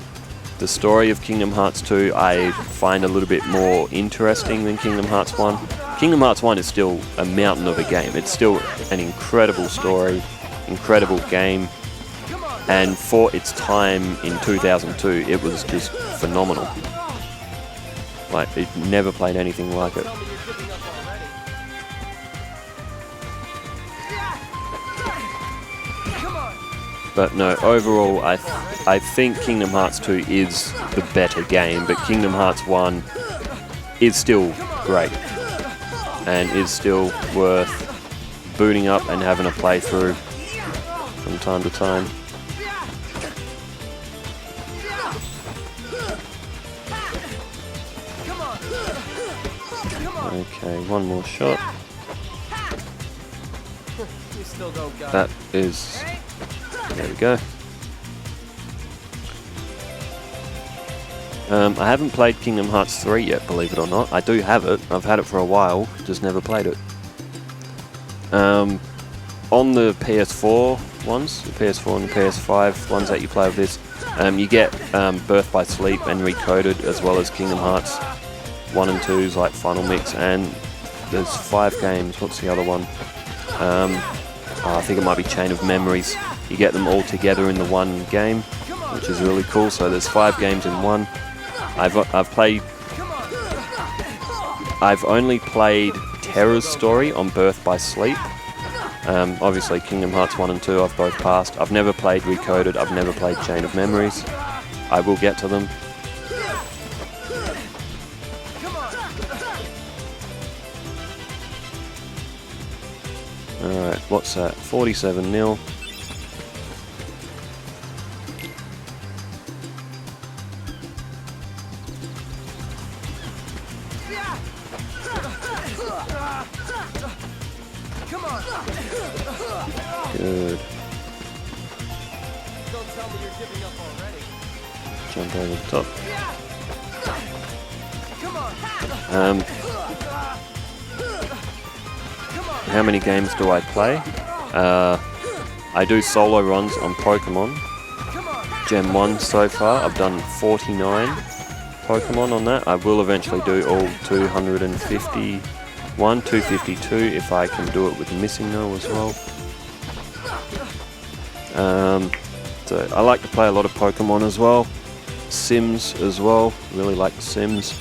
The story of Kingdom Hearts 2 I find a little bit more interesting than Kingdom Hearts 1. Kingdom Hearts 1 is still a mountain of a game. It's still an incredible story, incredible game, and for its time in 2002, it was just phenomenal. Like, it never played anything like it. But no, overall, I think Kingdom Hearts 2 is the better game, but Kingdom Hearts 1 is still great, and is still worth booting up and having a playthrough from time to time. Okay, one more shot. That is... There we go. I haven't played Kingdom Hearts 3 yet, believe it or not. I do have it. I've had it for a while, just never played it. On the PS4 ones, the PS4 and the PS5 ones that you play with this, You get Birth by Sleep and Recoded, as well as Kingdom Hearts 1 and 2's like Final Mix, and there's 5 games. What's the other one? I think it might be Chain of Memories. You get them all together in the one game, which is really cool. So there's 5 games in one. I've only played Terra's Story on Birth by Sleep. Obviously Kingdom Hearts 1 and 2 I've both passed. I've never played Recoded, I've never played Chain of Memories. I will get to them. Alright, what's that? 47-0. Good. Don't tell me you're giving up already. Jump over the top. How many games do I play? I do solo runs on Pokemon. Gen 1 so far. I've done 49 Pokemon on that. I will eventually do all 251, 252 if I can do it with Missing No as well. So I like to play a lot of Pokemon as well. Sims as well. Really like the Sims.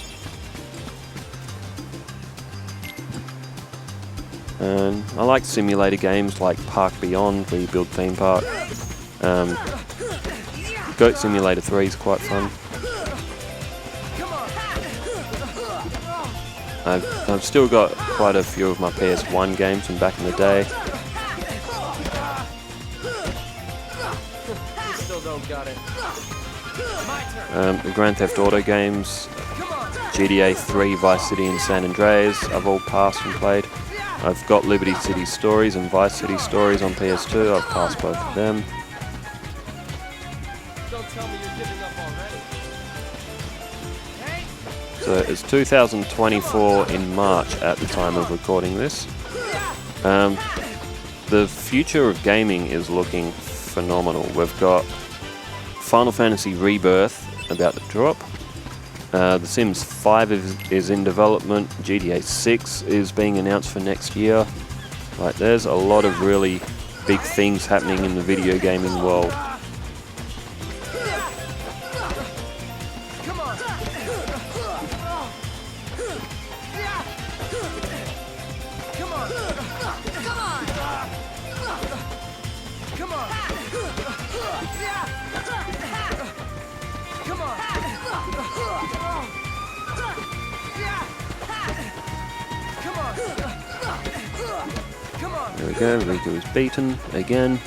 And I like simulator games like Park Beyond, where you build theme park. Goat Simulator 3 is quite fun. I've still got quite a few of my PS1 games from back in the day. You still don't got it. My turn. The Grand Theft Auto games, GTA 3, Vice City and San Andreas, I've all passed and played. I've got Liberty City Stories and Vice City Stories on PS2, I've passed both of them. Don't tell me you're giving up already. So it's 2024 in March at the time of recording this. The future of gaming is looking phenomenal. We've got Final Fantasy Rebirth about to drop. The Sims 5 is in development. GTA 6 is being announced for next year. Like, there's a lot of really big things happening in the video gaming world. There we go, Riku is beaten again.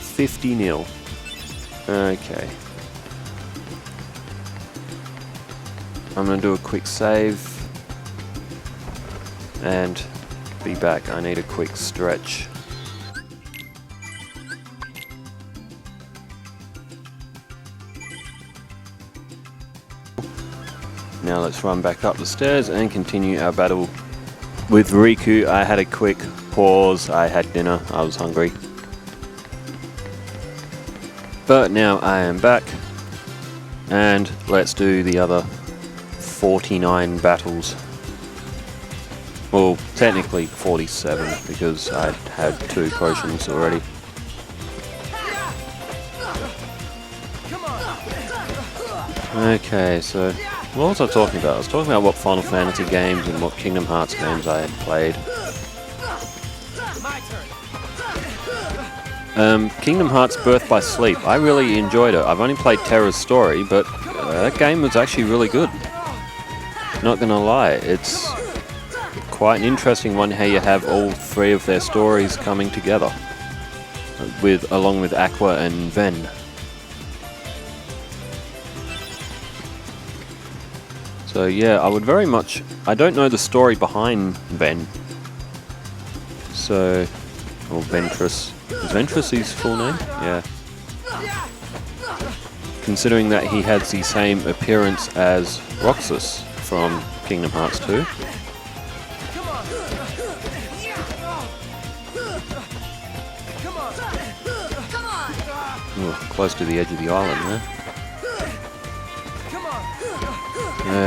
50-0. Okay. I'm going to do a quick save and be back. I need a quick stretch. Now let's run back up the stairs and continue our battle with Riku. I had a quick pause, I had dinner, I was hungry. But now I am back, and let's do the other 49 battles. Well, technically 47, because I had 2 potions already. Okay, so what was I talking about? I was talking about what Final Fantasy games and what Kingdom Hearts games I had played. Kingdom Hearts Birth by Sleep. I really enjoyed it. I've only played Terra's Story, but that game was actually really good. Not gonna lie, it's quite an interesting one how you have all 3 of their stories coming together, along with Aqua and Ven. So yeah, I would very much... I don't know the story behind Ven. So... or Ventress. Is Ventress his full name? Yeah. Considering that he has the same appearance as Roxas from Kingdom Hearts 2. Ooh, close to the edge of the island there. Come on.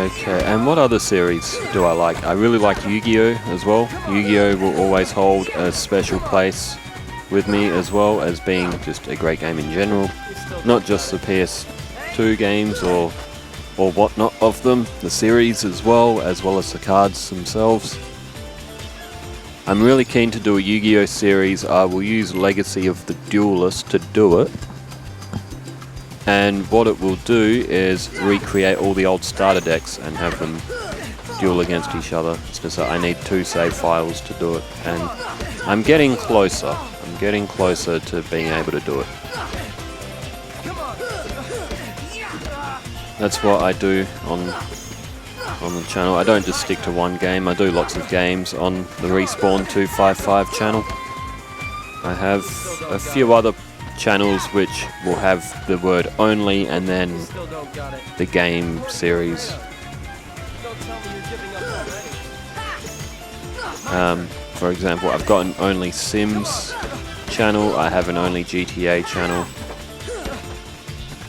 Okay, and what other series do I like? I really like Yu-Gi-Oh! As well. Yu-Gi-Oh! Will always hold a special place with me, as well as being just a great game in general. Not just the PS2 games or whatnot of them, the series as well as the cards themselves. I'm really keen to do a Yu-Gi-Oh! Series. I will use Legacy of the Duelist to do it. And what it will do is recreate all the old starter decks and have them duel against each other. It's just that I need 2 save files to do it, and I'm getting closer. I'm getting closer to being able to do it. That's what I do on the channel. I don't just stick to one game. I do lots of games on the Respawn 255 channel. I have a few other channels which will have the word only and then Still don't got it. the game series. Don't tell me you're giving up already. For example, I've got an only Sims channel. I have an only GTA channel.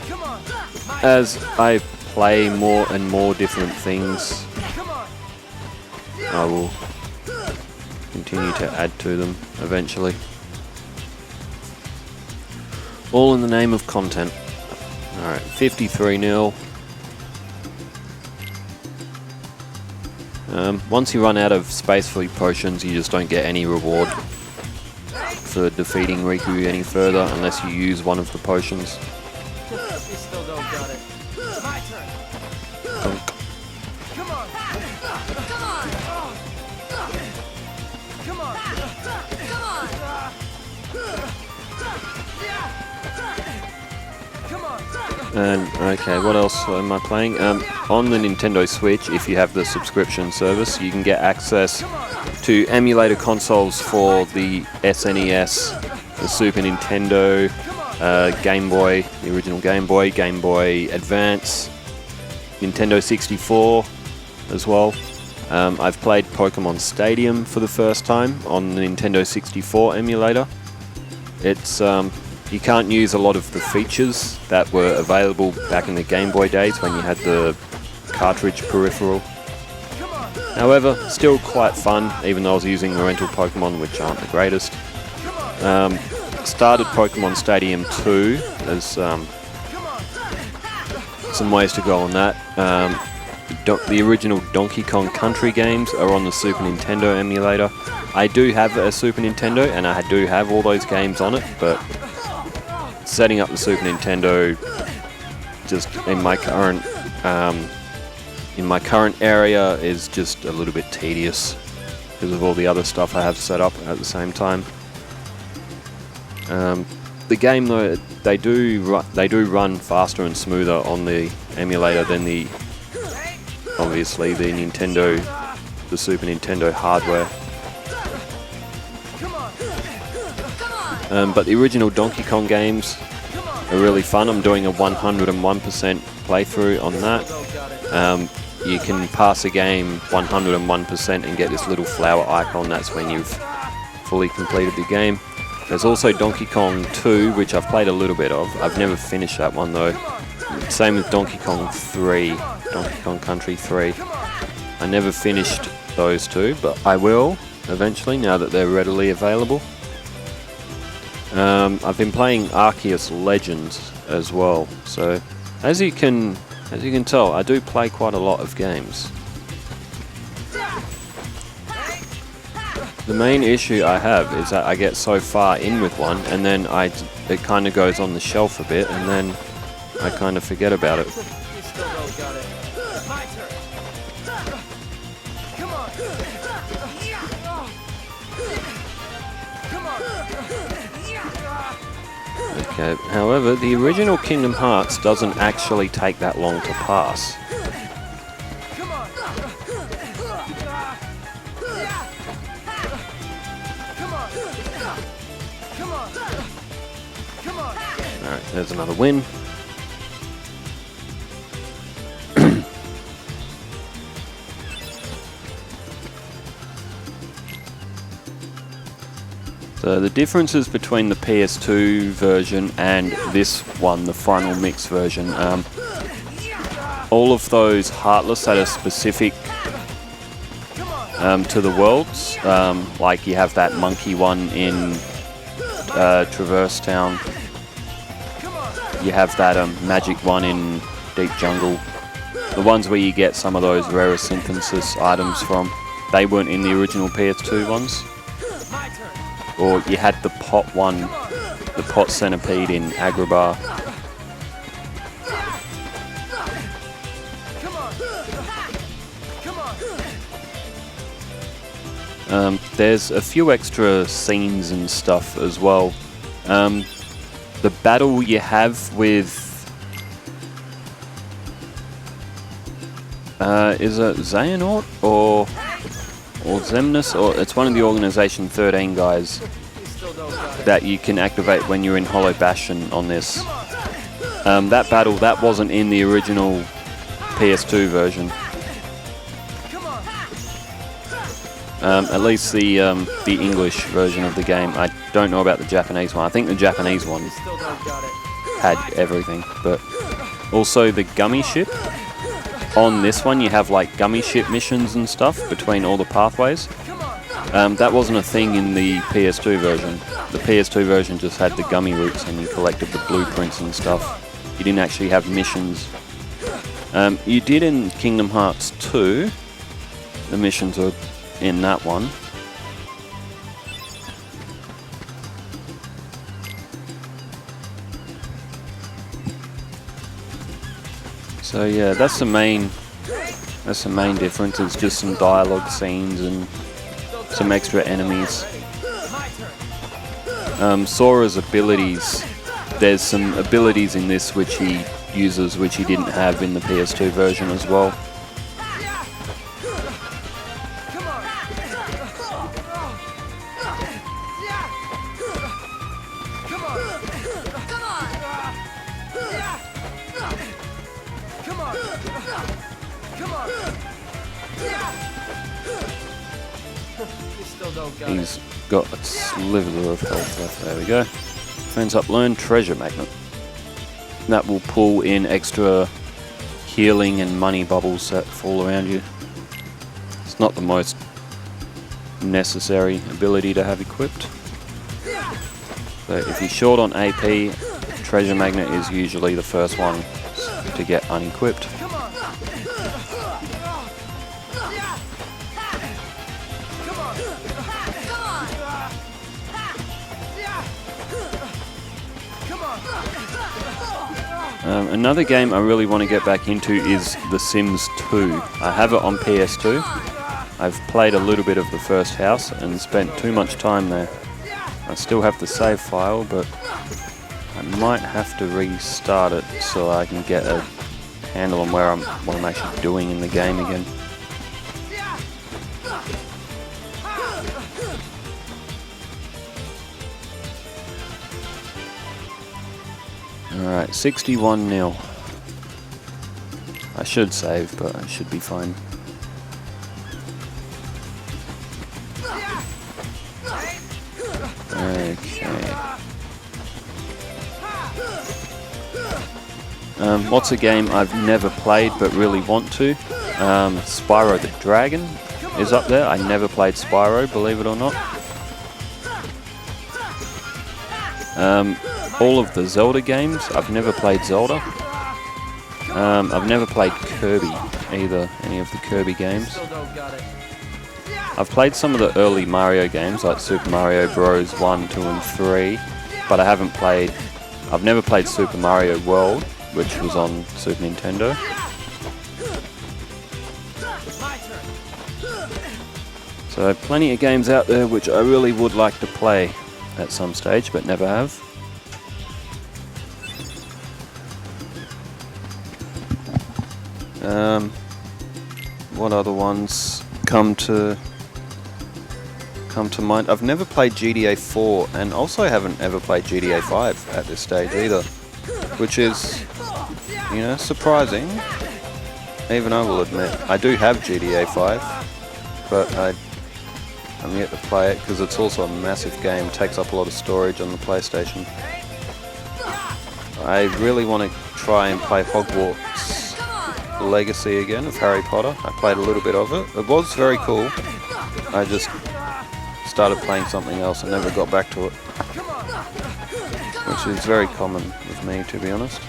Come on. As I play more and more different things, Come on. I will continue to add to them eventually. All in the name of content. Alright, 53-0. Once you run out of Space Fleet potions, you just don't get any reward for defeating Riku any further unless you use one of the potions. You still don't got it. It's my turn. Dunk. Come on. Come on! Come on. Come on! Come on. And okay, what else am I playing? On the Nintendo Switch, if you have the subscription service, you can get access to emulator consoles for the SNES, the Super Nintendo, Game Boy, the original Game Boy Advance, Nintendo 64 as well. I've played Pokemon Stadium for the first time on the Nintendo 64 emulator. It's you can't use a lot of the features that were available back in the Game Boy days when you had the cartridge peripheral. However, still quite fun, even though I was using the rental Pokemon, which aren't the greatest. Started Pokemon Stadium 2. There's some ways to go on that. The original Donkey Kong Country games are on the Super Nintendo emulator. I do have a Super Nintendo, and I do have all those games on it, but setting up the Super Nintendo just in my current area is just a little bit tedious because of all the other stuff I have set up at the same time. The game though, they do run faster and smoother on the emulator than obviously the Super Nintendo hardware. But the original Donkey Kong games are really fun. I'm doing a 101% playthrough on that. You can pass a game 101% and get this little flower icon. That's when you've fully completed the game. There's also Donkey Kong 2, which I've played a little bit of. I've never finished that one though. Same with Donkey Kong 3, Donkey Kong Country 3. I never finished those two, but I will eventually now that they're readily available. I've been playing Arceus Legends as well, so as you can tell, I do play quite a lot of games. The main issue I have is that I get so far in with one, and then it kind of goes on the shelf a bit, and then I kind of forget about it. You still don't got it. It's my turn. Come on. Come on. Okay, however, the original Kingdom Hearts doesn't actually take that long to pass. Come on. Come on. Come on. Come on. Alright, there's another win. So the differences between the PS2 version and this one, the final mix version, all of those Heartless that are specific to the worlds, like you have that monkey one in Traverse Town, you have that magic one in Deep Jungle, the ones where you get some of those rare synthesis items from, they weren't in the original PS2 ones. Or you had the pot one, the pot centipede in Agrabah. There's a few extra scenes and stuff as well. The battle you have with is it Xehanort or Xemnas, or it's one of the Organization 13 guys that you can activate when you're in Hollow Bastion on this. That battle, that wasn't in the original PS2 version. At least the English version of the game. I don't know about the Japanese one. I think the Japanese one had everything, but also the gummy ship. On this one, you have like gummy ship missions and stuff between all the pathways. That wasn't a thing in the PS2 version. The PS2 version just had the gummy routes and you collected the blueprints and stuff. You didn't actually have missions. You did in Kingdom Hearts 2. The missions are in that one. So yeah, that's the main difference. It's just some dialogue scenes and some extra enemies. Sora's abilities, there's some abilities in this which he uses which he didn't have in the PS2 version as well. He's got a sliver of health left. There we go. Friends up, learn treasure magnet. That will pull in extra healing and money bubbles that fall around you. It's not the most necessary ability to have equipped. So if you're short on AP, treasure magnet is usually the first one to get unequipped. Another game I really want to get back into is The Sims 2. I have it on PS2. I've played a little bit of the first house and spent too much time there. I still have the save file, but I might have to restart it so I can get a handle on what I'm actually doing in the game again. Alright, 61-0. I should save, but I should be fine. Okay. What's a game I've never played but really want to? Spyro the Dragon is up there. I never played Spyro, believe it or not. All of the Zelda games, I've never played Zelda. I've never played Kirby either, any of the Kirby games. I've played some of the early Mario games like Super Mario Bros. 1, 2 and 3, but I've never played Super Mario World, which was on Super Nintendo. So plenty of games out there which I really would like to play at some stage, but never have. What other ones come to mind? I've never played GTA 4 and also haven't ever played GTA 5 at this stage either, which is, you know, surprising. Even I will admit, I do have GTA 5, but I I'm yet to play it because it's also a massive game. It takes up a lot of storage on the PlayStation. I really want to try and play Hogwarts Legacy again of Harry Potter. I played a little bit of it. It was very cool. I just started playing something else and never got back to it. Which is very common with me, to be honest.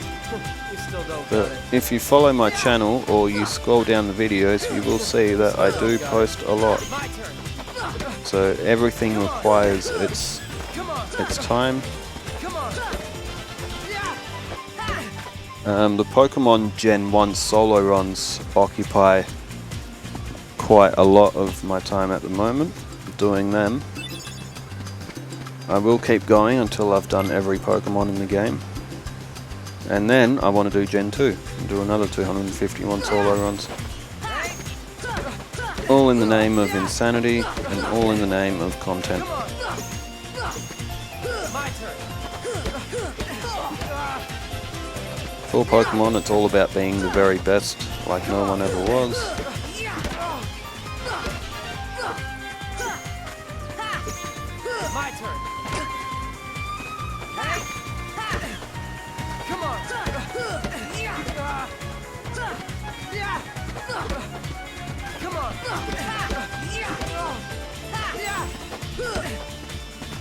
But if you follow my channel or you scroll down the videos, you will see that I do post a lot. So everything requires its time. The Pokemon Gen 1 solo runs occupy quite a lot of my time at the moment, doing them. I will keep going until I've done every Pokemon in the game. And then I want to do Gen 2 and do another 251 solo runs. All in the name of insanity and all in the name of content. For Pokemon, it's all about being the very best, like no one ever was. My turn. Come on. Come on.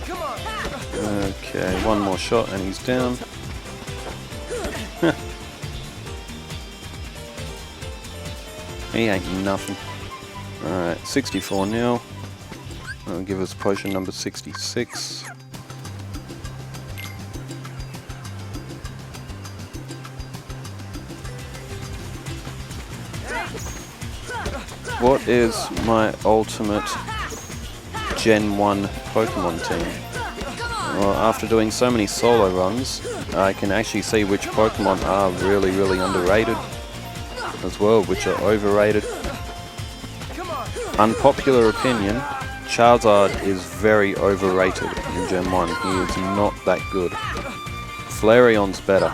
Come on. Okay, one more shot and he's down. He ain't nothing. Alright, 64 now. That'll give us potion number 66. What is my ultimate Gen 1 Pokemon team? Well, after doing so many solo runs, I can actually see which Pokemon are really, really underrated as well, which are overrated. Unpopular opinion, Charizard is very overrated in Gen 1. He is not that good. Flareon's better.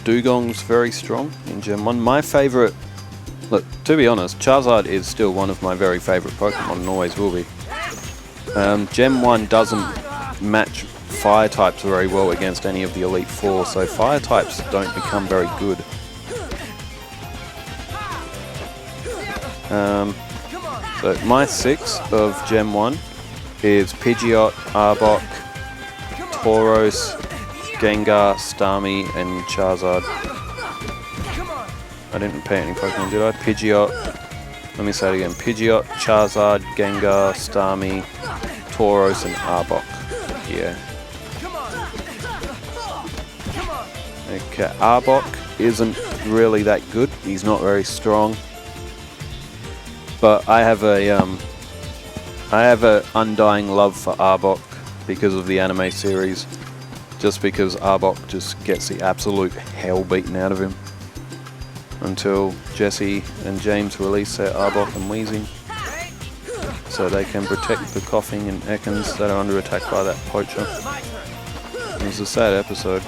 Dugong's very strong in Gen 1. My favourite, look, to be honest, Charizard is still one of my very favourite Pokemon and always will be. Gen 1 doesn't match fire types very well against any of the Elite Four, so fire types don't become very good. So my 6 of Gen 1 is Pidgeot, Arbok, Tauros, Gengar, Starmie, and Charizard. I didn't repeat any Pokemon, did I? Pidgeot. Let me say it again. Pidgeot, Charizard, Gengar, Starmie, Tauros, and Arbok. Yeah. Okay, Arbok isn't really that good. He's not very strong. But I have a undying love for Arbok because of the anime series. Just because Arbok just gets the absolute hell beaten out of him. Until Jesse and James release their Arbok and Weezing. So they can protect the Coughing and Ekans that are under attack by that poacher. It was a sad episode.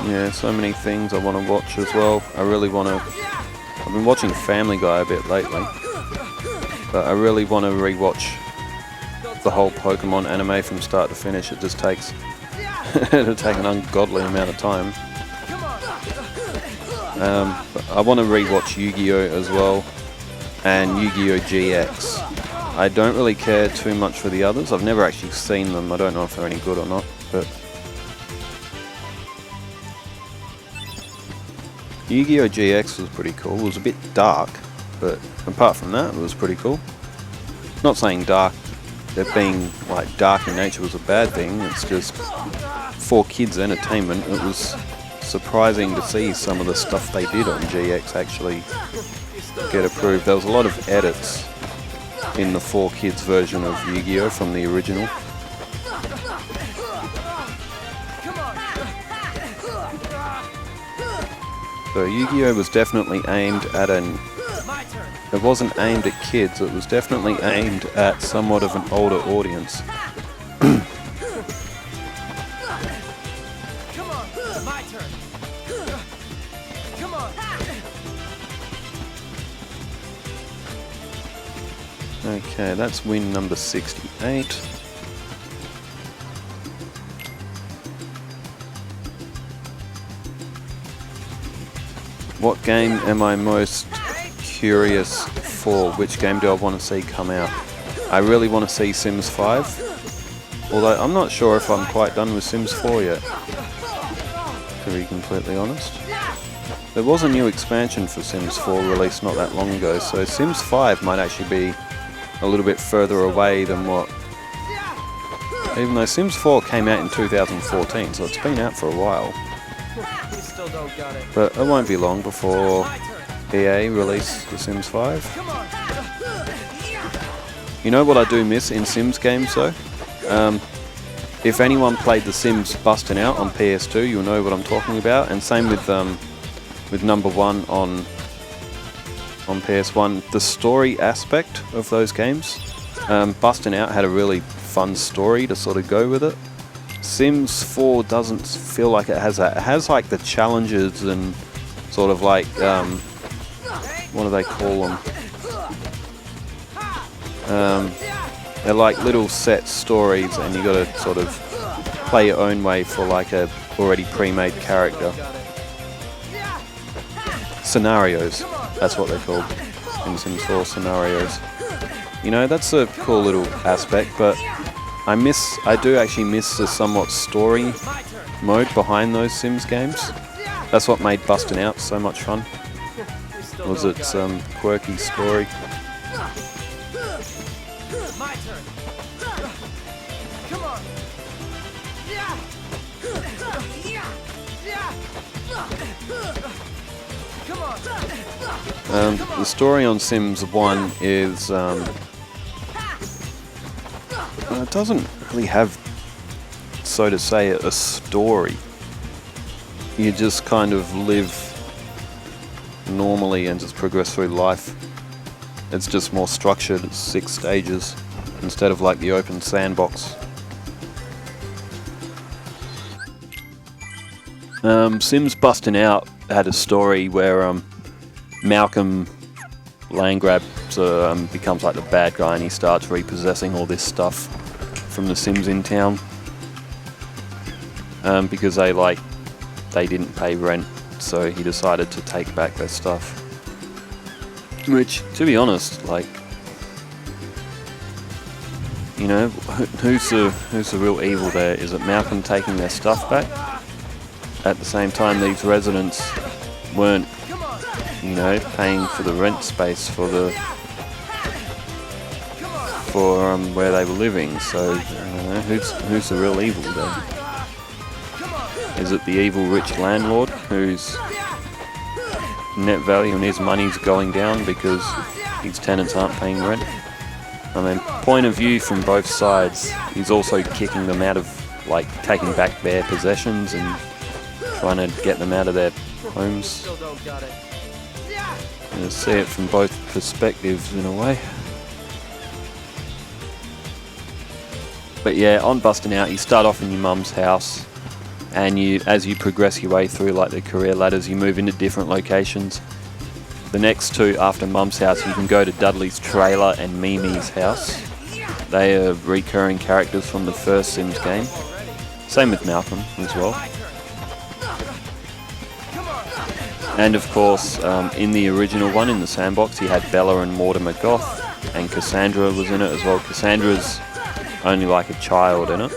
Yeah, so many things I want to watch as well. I really want to... I've been watching Family Guy a bit lately. But I really want to rewatch the whole Pokemon anime from start to finish. It just takes... it'll take an ungodly amount of time. But I want to rewatch Yu-Gi-Oh as well. And Yu-Gi-Oh GX. I don't really care too much for the others. I've never actually seen them. I don't know if they're any good or not. But Yu-Gi-Oh GX was pretty cool. It was a bit dark, but apart from that, it was pretty cool. Not saying dark, that being like dark in nature was a bad thing. It's just for kids' entertainment. It was surprising to see some of the stuff they did on GX actually get approved. There was a lot of edits in the 4Kids version of Yu-Gi-Oh from the original. So Yu-Gi-Oh was definitely aimed at an... My turn. It wasn't aimed at kids, it was definitely aimed at somewhat of an older audience. Come on. My turn. Come on. Okay, that's win number 68. What game am I most curious for? Which game do I want to see come out? I really want to see Sims 5. Although I'm not sure if I'm quite done with Sims 4 yet, to be completely honest. There was a new expansion for Sims 4 released not that long ago, so Sims 5 might actually be a little bit further away than what... Even though Sims 4 came out in 2014, so it's been out for a while. We still don't got it. But it won't be long before My turn. EA release The Sims 5. Come on. You know what I do miss in Sims games though? If anyone played The Sims Bustin' Out on PS2, you'll know what I'm talking about. And same with number 1 on PS1. The story aspect of those games, Bustin' Out had a really fun story to sort of go with it. Sims 4 doesn't feel like it has that. It has like the challenges and sort of like, what do they call them? They're like little set stories and you got to sort of play your own way for like a already pre-made character. Scenarios, that's what they're called in Sims 4, scenarios. You know, that's a cool little aspect, but I do actually miss the somewhat story mode behind those Sims games. That's what made Bustin' Out so much fun, We still was don't its got it. quirky story. My turn. Come on. Come on. The story on Sims 1 is, it doesn't really have, so to say, a story. You just kind of live normally and just progress through life. It's just more structured, it's 6 stages, instead of like the open sandbox. Sims Bustin' Out had a story where Malcolm Landgrab becomes like the bad guy and he starts repossessing all this stuff from the Sims in town because they didn't pay rent, so he decided to take back their stuff. Which, to be honest, like, you know, who's the real evil there? Is it Malcolm taking their stuff back? At the same time, these residents weren't, you know, paying for the rent space for where they were living. So, I don't know, who's the real evil there? Is it the evil rich landlord whose net value and his money's going down because his tenants aren't paying rent? I mean, point of view from both sides. He's also kicking them out of, like, taking back their possessions and trying to get them out of their homes. Still don't got it. You see it from both perspectives in a way. But yeah, on Bustin' Out, you start off in your mum's house, and as you progress your way through like the career ladders, you move into different locations. The next two after mum's house, you can go to Dudley's trailer and Mimi's house. They are recurring characters from the first Sims game. Same with Malcolm as well. And of course, in the original one, in the sandbox, you had Bella and Mortimer Goth, and Cassandra was in it as well. Cassandra's only like a child in it.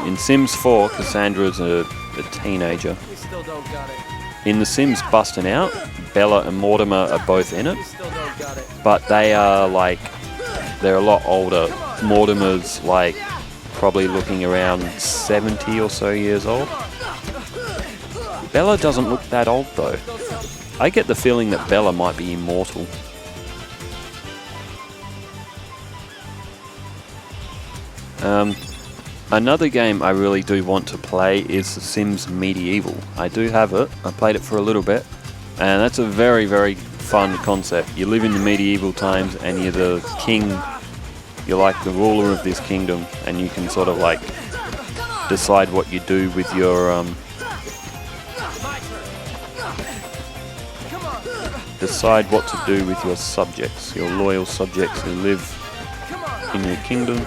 In Sims 4, Cassandra's a teenager. We still don't got it. In The Sims Bustin' Out, Bella and Mortimer are both in it, We still don't got it. but they're a lot older. Mortimer's like probably looking around 70 or so years old. Bella doesn't look that old though. I get the feeling that Bella might be immortal. Another game I really do want to play is The Sims Medieval. I do have it. I played it for a little bit, and that's a very, very fun concept. You live in the medieval times, and you're the king. You're like the ruler of this kingdom, and you can sort of like decide what you do with your decide what to do with your subjects, your loyal subjects who live in your kingdom.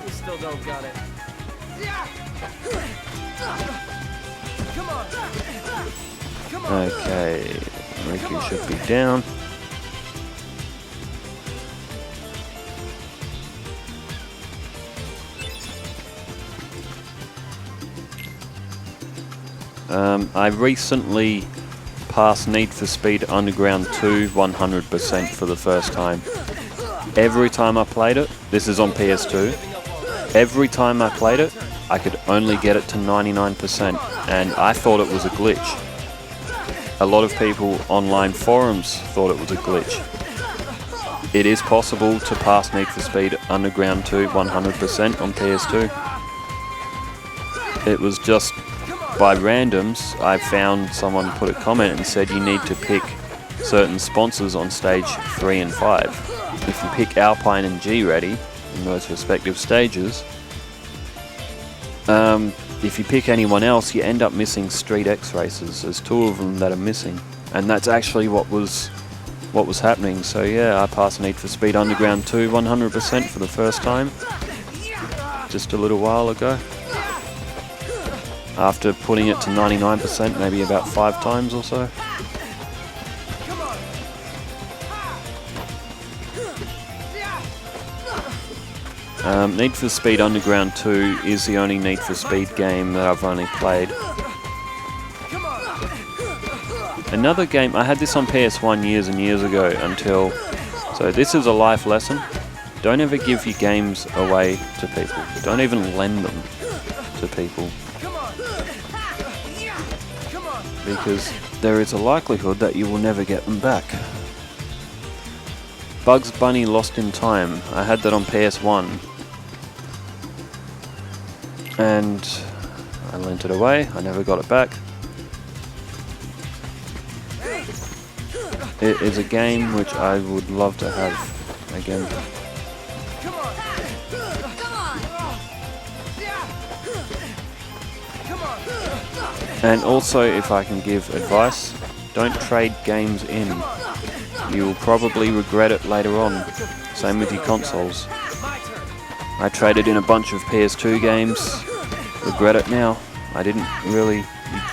You still don't got it. Come on. Come on. Okay, Riku should be down. I recently passed Need for Speed Underground 2 100% for the first time. Every time I played it, this is on PS2, every time I played it, I could only get it to 99%, and I thought it was a glitch. A lot of people online forums thought it was a glitch. It is possible to pass Need for Speed Underground 2 100% on PS2. It was just by randoms, I found someone put a comment and said you need to pick certain sponsors on stage 3 and 5. If you pick Alpine and G-Ready in those respective stages, if you pick anyone else, you end up missing Street X races. There's 2 of them that are missing, and that's actually what was happening. So yeah, I passed Need for Speed Underground 2 100% for the first time just a little while ago, after putting it to 99% maybe about 5 times or so. Need for Speed Underground 2 is the only Need for Speed game that I've only played. Another game, I had this on PS1 years and years ago until... So this is a life lesson. Don't ever give your games away to people. Don't even lend them to people. Because there is a likelihood that you will never get them back. Bugs Bunny Lost in Time. I had that on PS1. And I lent it away. I never got it back. It is a game which I would love to have again. And also, if I can give advice, don't trade games in. You will probably regret it later on. Same with your consoles. I traded in a bunch of PS2 games, regret it now. I didn't really...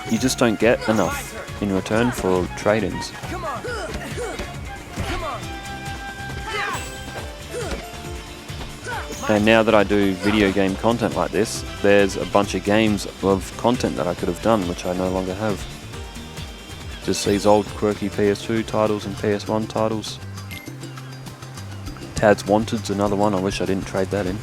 You just don't get enough in return for trade-ins. And now that I do video game content like this, there's a bunch of games of content that I could have done, which I no longer have. Just these old quirky PS2 titles and PS1 titles. Tad's Wanted's another one, I wish I didn't trade that in.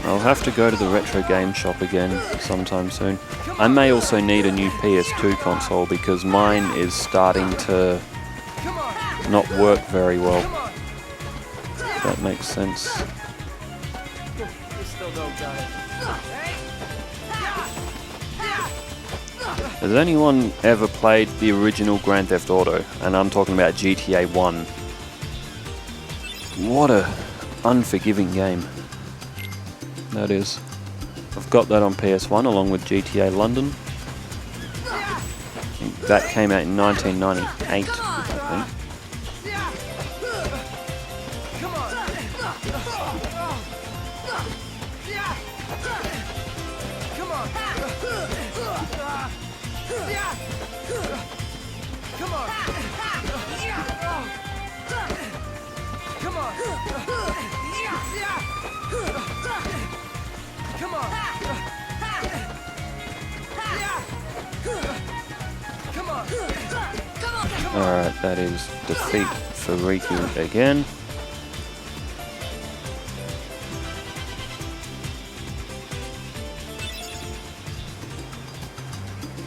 I'll have to go to the retro game shop again sometime soon. I may also need a new PS2 console because mine is starting to not work very well. If that makes sense. You still don't got it. Has anyone ever played the original Grand Theft Auto? And I'm talking about GTA 1. What a unforgiving game that is. I've got that on PS1 along with GTA London. That came out in 1998, I think. Alright, that is defeat for Riku again.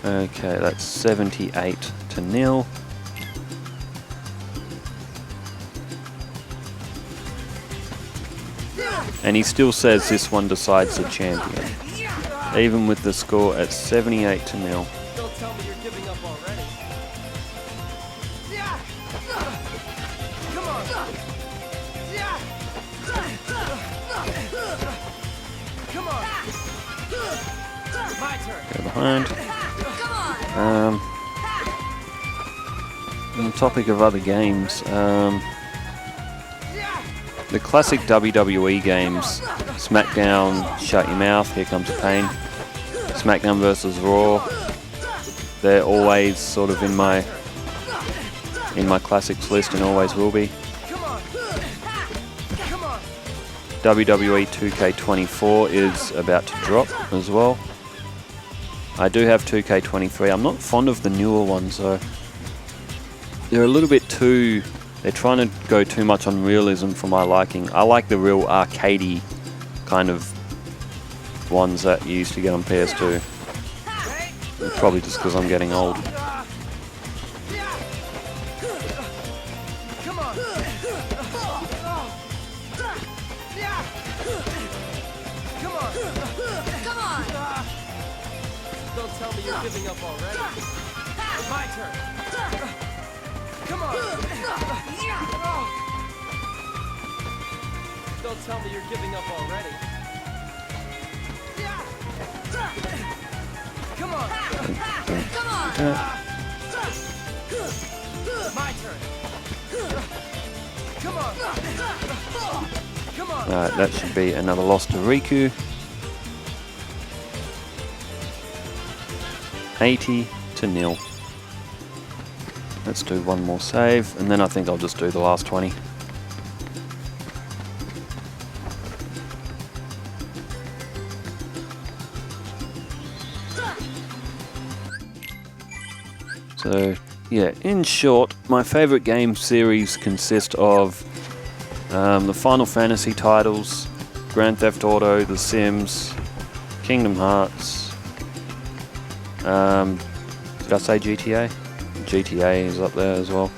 Okay, that's 78-0. And he still says this one decides the champion, even with the score at 78-0. Don't tell me you're giving up already. Come on. Come on. My turn. Go behind. Come on. On the topic of other games, the classic WWE games, SmackDown, Shut Your Mouth, Here Comes the Pain, SmackDown vs. Raw, they're always sort of in my classics list and always will be. Come on. Come on. WWE 2K24 is about to drop as well. I do have 2K23. I'm not fond of the newer ones though. They're a little bit too... They're trying to go too much on realism for my liking. I like the real arcadey kind of ones that you used to get on PS2. Probably just because I'm getting old. Come on. Come on. Come on. Don't tell me you're giving up already. My turn. Come on. Don't tell me you're giving up already. Come on. Come on. My turn. Come on. Come on. Alright, that should be another loss to Riku. 80-0. Let's do one more save, and then I think I'll just do the last 20. So, yeah, in short, my favourite game series consist of the Final Fantasy titles, Grand Theft Auto, The Sims, Kingdom Hearts. Did I say GTA? GTA is up there as well.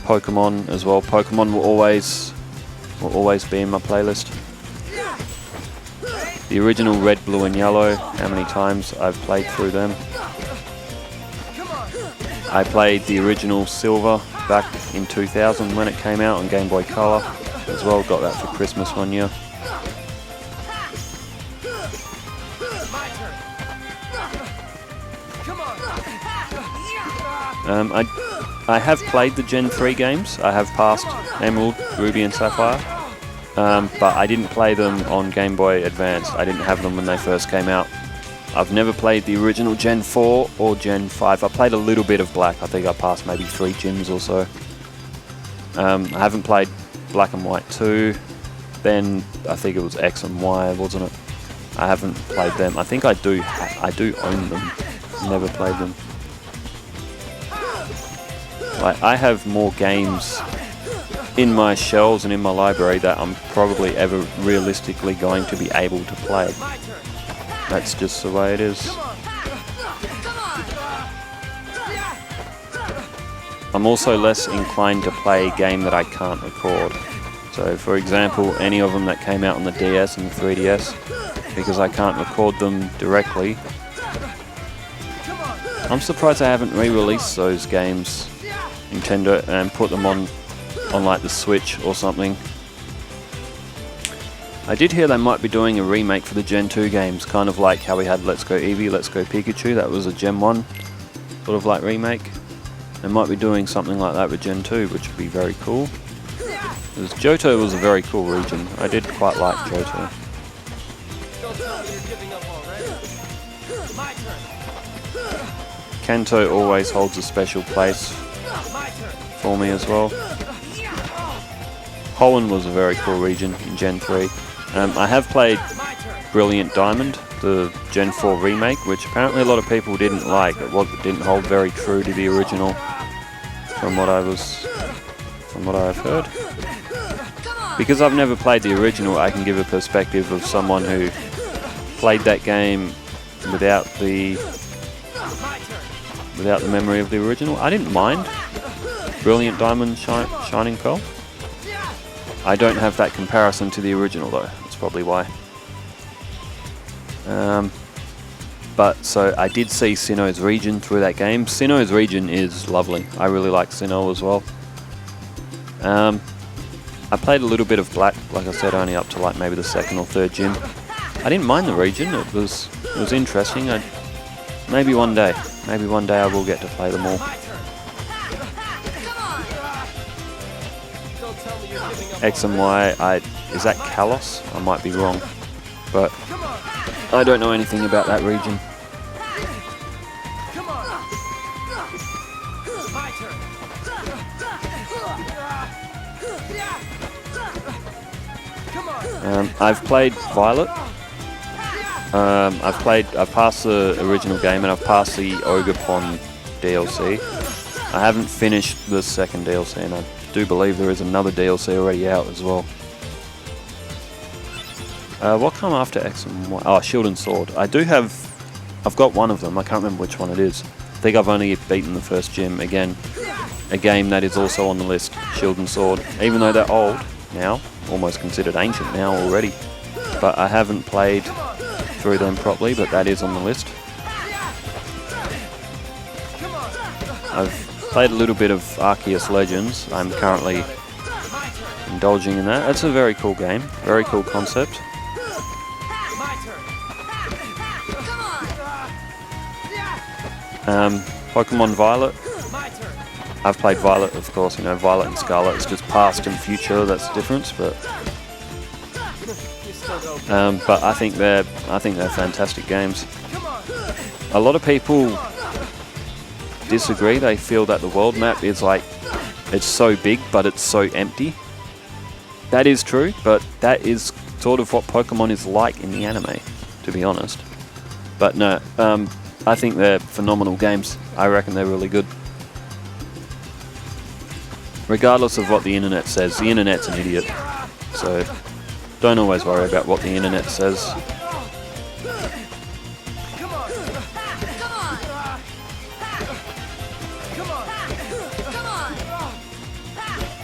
Pokemon as well. Pokemon will always be in my playlist. The original Red, Blue and Yellow, how many times I've played through them. I played the original Silver back in 2000 when it came out on Game Boy Color as well. Got that for Christmas one year. I have played the Gen 3 games. I have passed Emerald, Ruby and Sapphire. But I didn't play them on Game Boy Advance. I didn't have them when they first came out. I've never played the original Gen 4 or Gen 5. I played a little bit of Black. I think I passed maybe 3 gyms or so. I haven't played Black and White 2. Then I think it was X and Y, wasn't it? I haven't played them. I think I do own them. Never played them. Like, I have more games in my shelves and in my library that I'm probably ever realistically going to be able to play. That's just the way it is. I'm also less inclined to play a game that I can't record. So for example, any of them that came out on the DS and the 3DS, because I can't record them directly. I'm surprised I haven't re-released those games, Nintendo, and put them on like the Switch or something. I did hear they might be doing a remake for the Gen 2 games, kind of like how we had Let's Go Eevee, Let's Go Pikachu. That was a Gen 1 sort of like remake. They might be doing something like that with Gen 2, which would be very cool. Because Johto was a very cool region. I did quite like Johto. Don't tell me you're giving up already. My turn. Kanto always holds a special place My turn. for me as well. Holland was a very cool region in Gen 3. I have played My turn. Brilliant Diamond, the Gen 4 remake, which apparently a lot of people didn't like. It didn't hold very true to the original, from what I've heard. Because I've never played the original, I can give a perspective of someone who played that game without the memory of the original. I didn't mind Brilliant Diamond Shining Pearl. I don't have that comparison to the original though. That's probably why. But so I did see Sinnoh's region through that game. Sinnoh's region is lovely. I really like Sinnoh as well. I played a little bit of Black, like I said, only up to like maybe the 2nd or 3rd gym. I didn't mind the region. It was interesting. Maybe one day I will get to play them all. X and Y, is that Kalos? I might be wrong, but I don't know anything about that region. I've played Violet. I've passed the original game and I've passed the Ogre Pond DLC. I haven't finished the 2nd DLC, and I do believe there is another DLC already out as well. What come after X and Y? Oh, Shield and Sword. I've got one of them. I can't remember which one it is. I think I've only beaten the 1st gym. Again, a game that is also on the list, Shield and Sword. Even though they're old now, almost considered ancient now already. But I haven't played through them properly, but that is on the list. I've played a little bit of Arceus Legends. I'm currently indulging in that. It's a very cool game, very cool concept. Pokemon Violet. I've played Violet, of course. You know, Violet and Scarlet. It's just past and future. That's the difference, but I think they're fantastic games. A lot of people disagree. They feel that the world map is like, it's so big but it's so empty. That is true, but that is sort of what Pokemon is like in the anime, to be honest. But no, I think they're phenomenal games. I reckon they're really good. Regardless of what the internet says, the internet's an idiot. So don't always worry about what the internet says.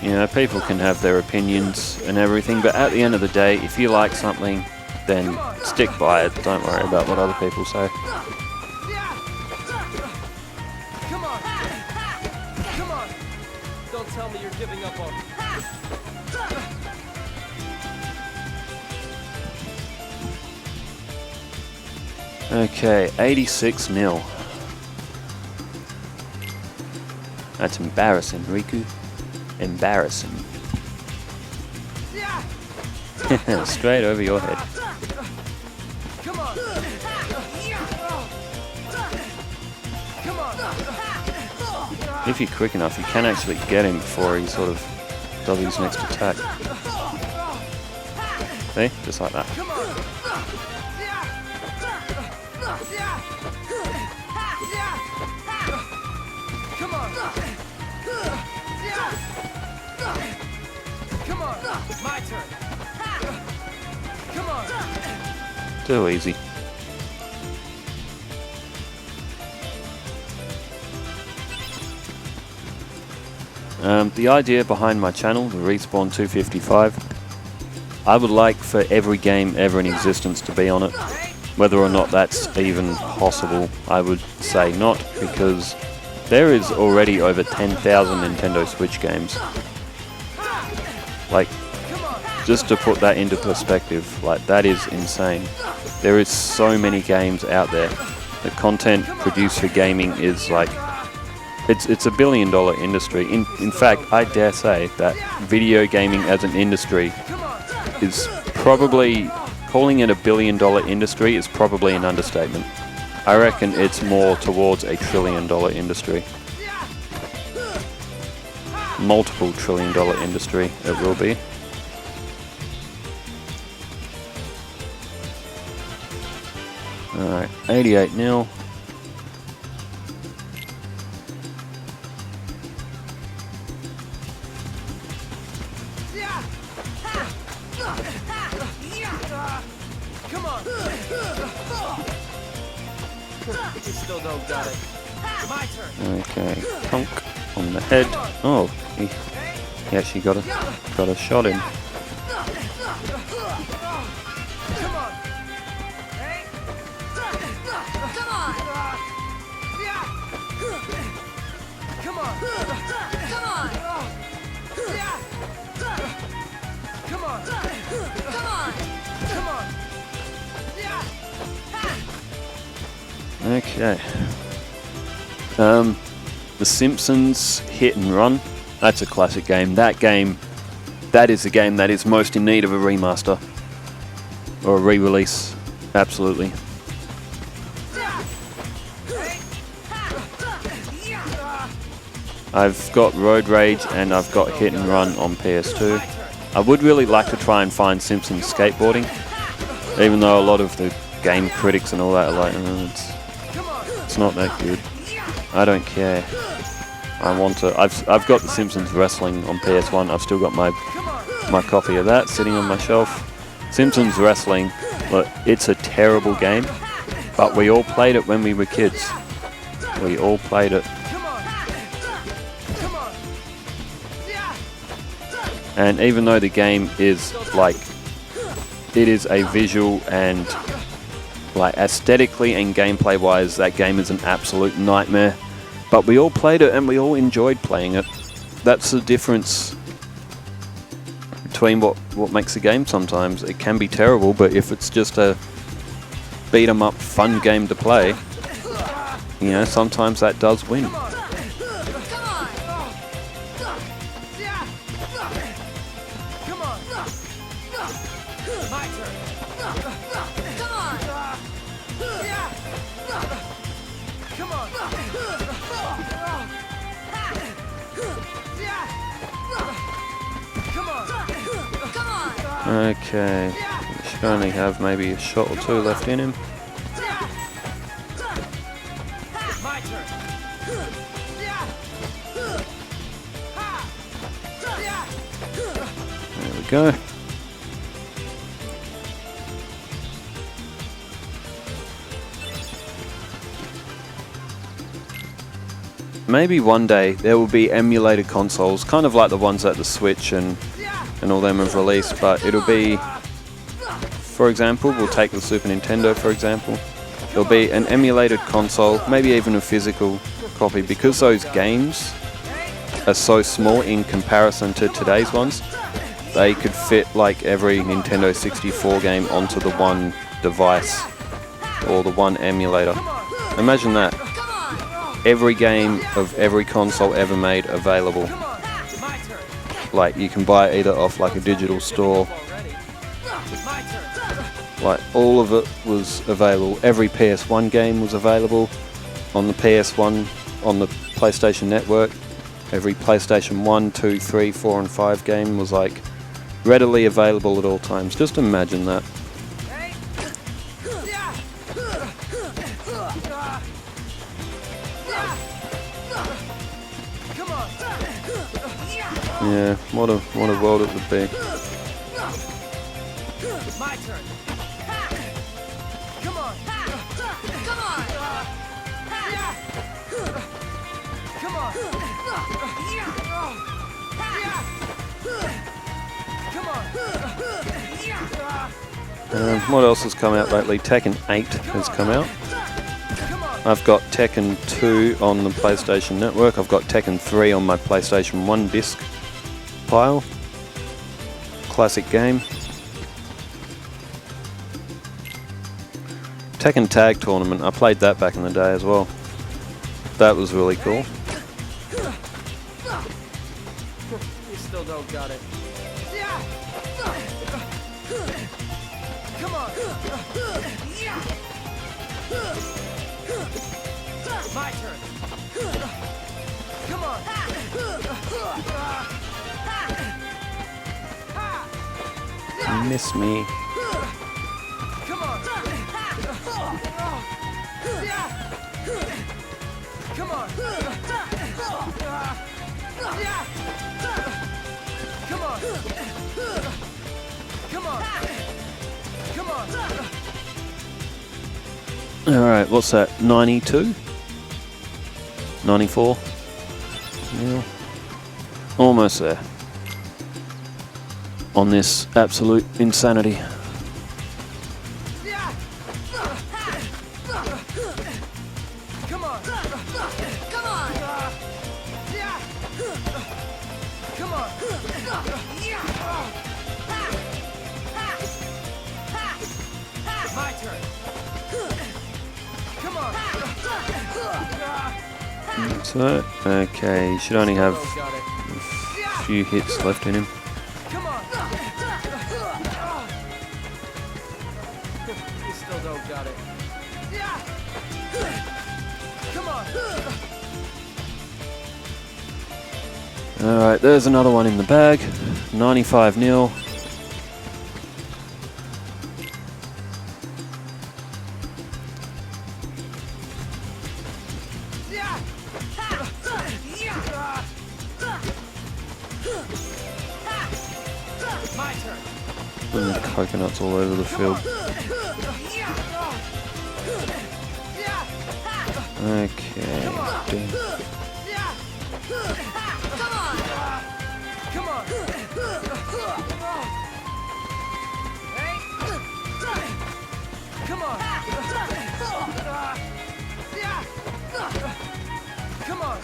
You know, people can have their opinions and everything, but at the end of the day, if you like something, then stick by it. Don't worry about what other people say. Come on! Don't tell me you're giving up on me. Okay, 86-0. That's embarrassing, Riku. Embarrassing. Straight over your head. Come on! If you're quick enough, you can actually get him before he sort of does his next attack. See? Just like that. Come on! My turn! Come on! Too easy. The idea behind my channel, the Respawn 255, I would like for every game ever in existence to be on it. Whether or not that's even possible, I would say not, because there is already over 10,000 Nintendo Switch games. Like, just to put that into perspective, like, that is insane. There is so many games out there. The content produced for gaming is like, it's $1 billion industry. In fact, I dare say that video gaming as an industry is probably, calling it $1 billion industry is probably an understatement. I reckon it's more towards $1 trillion industry. Multiple $1 trillion industry it will be. Alright, 88-0. Come on. You still don't got it. My turn. Okay, Punk on the head. Oh, he actually got a shot in. Come on. Hey. Come on. Come on. Come on. Come on. Come on. Come on. Okay. The Simpsons Hit and Run. That's a classic game. That is the game that is most in need of a remaster. Or a re-release. Absolutely. I've got Road Rage and I've got Hit and Run on PS2. I would really like to try and find Simpsons Skateboarding. Even though a lot of the game critics and all that are like, it's not that good. I don't care. I want to. I've got the Simpsons Wrestling on PS1. I've still got my copy of that sitting on my shelf. Simpsons Wrestling, look, it's a terrible game, but we all played it when we were kids. We all played it. And even though the game is like, it is a visual and like aesthetically and gameplay wise, that game is an absolute nightmare. But we all played it and we all enjoyed playing it. That's the difference between what makes a game sometimes. It can be terrible, but if it's just a beat 'em up fun game to play, you know, sometimes that does win. Okay, he should only have maybe a shot or two left in him. My turn. There we go. Maybe one day there will be emulated consoles, kind of like the ones that the Switch and all them have released, but it'll be, for example, we'll take the Super Nintendo for example, there'll be an emulated console, maybe even a physical copy, because those games are so small in comparison to today's ones. They could fit like every Nintendo 64 game onto the one device or the one emulator. Imagine that. Every game of every console ever made available. Like you can buy it either off like a digital store. Like all of it was available. Every PS1 game was available on the PS1, on the PlayStation Network. Every PlayStation 1, 2, 3, 4 and 5 game was like readily available at all times. Just imagine that. Yeah, what a world it would be. My turn. Come on. Come on. Come on. Come on. What else has come out lately? Tekken 8 has come out. I've got Tekken 2 on the PlayStation Network. I've got Tekken 3 on my PlayStation 1 disc pile. Classic game. Tekken Tag Tournament, I played that back in the day as well. That was really cool. You still don't got it. Come on. My turn. Come on. You miss me. Come on. Alright, what's that? 92? 94? Yeah. Almost there. On this absolute insanity. Come on. Come on! Come on. My turn. Come on. So, okay, you should only have Oh, got it. a few hits left in him. Come on. You still don't got it. Come on. Alright, there's another one in the bag. 95 nil. My turn. And coconuts all over the field. Okay. Ding. Come on. Hey. Come on. Come on.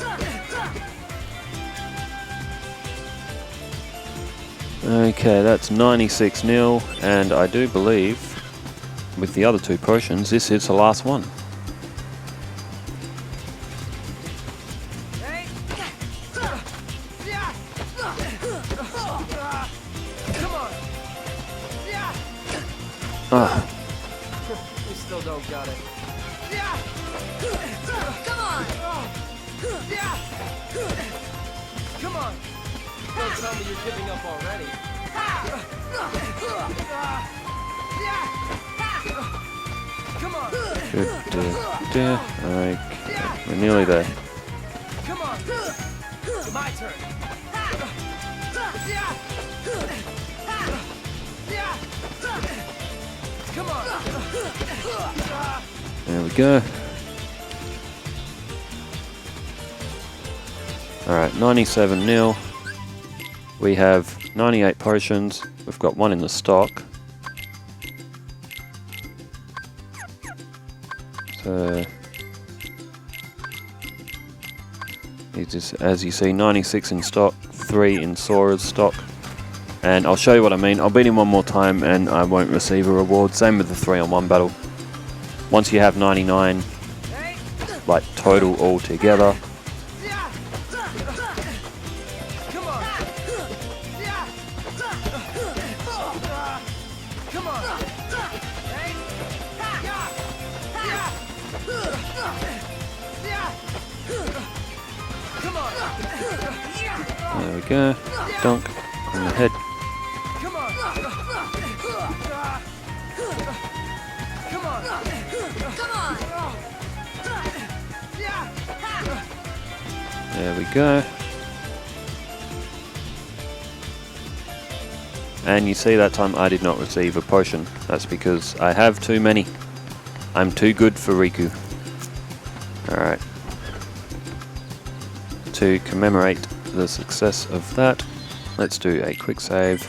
Okay, that's 96 nil, and I do believe with the other two potions, this is the last one. Hey. Come on. Ah, You still don't got it. Come on! Come on. Don't tell me you're giving up already. Come on. okay, we're nearly there. Come on. My turn. Come on. There we go. Alright, 97 nil. We have 98 potions. We've got one in the stock. So, it's just, as you see, 96 in stock, 3 in Sora's stock. And I'll show you what I mean. I'll beat him one more time and I won't receive a reward. Same with the 3-on-1 battle. Once you have 99, like total all together, Come on. Come on. Hey. Come on. there we go. Dunk on the head. Come on. Come on. Come on! There we go. And you see that time I did not receive a potion. That's because I have too many. I'm too good for Riku. Alright. To commemorate the success of that, let's do a quick save.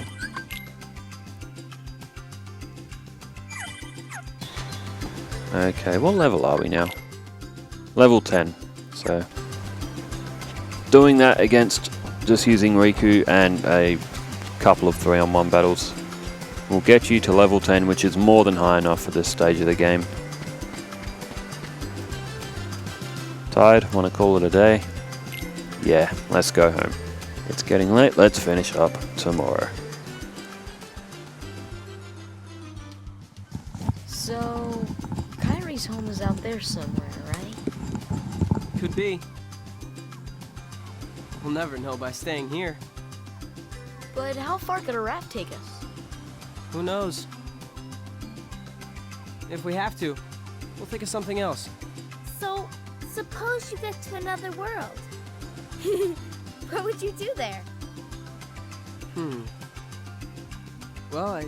Okay, what level are we now? Level 10. So, doing that against just using Riku and a couple of 3-on-1 battles will get you to level 10, which is more than high enough for this stage of the game. Tired? Want to call it a day? Yeah, let's go home. It's getting late, let's finish up tomorrow. So, Kyrie's home is out there somewhere, right? Could be. We'll never know by staying here. But how far could a raft take us? Who knows? If we have to, we'll think of something else. So, suppose you get to another world. What would you do there? Well,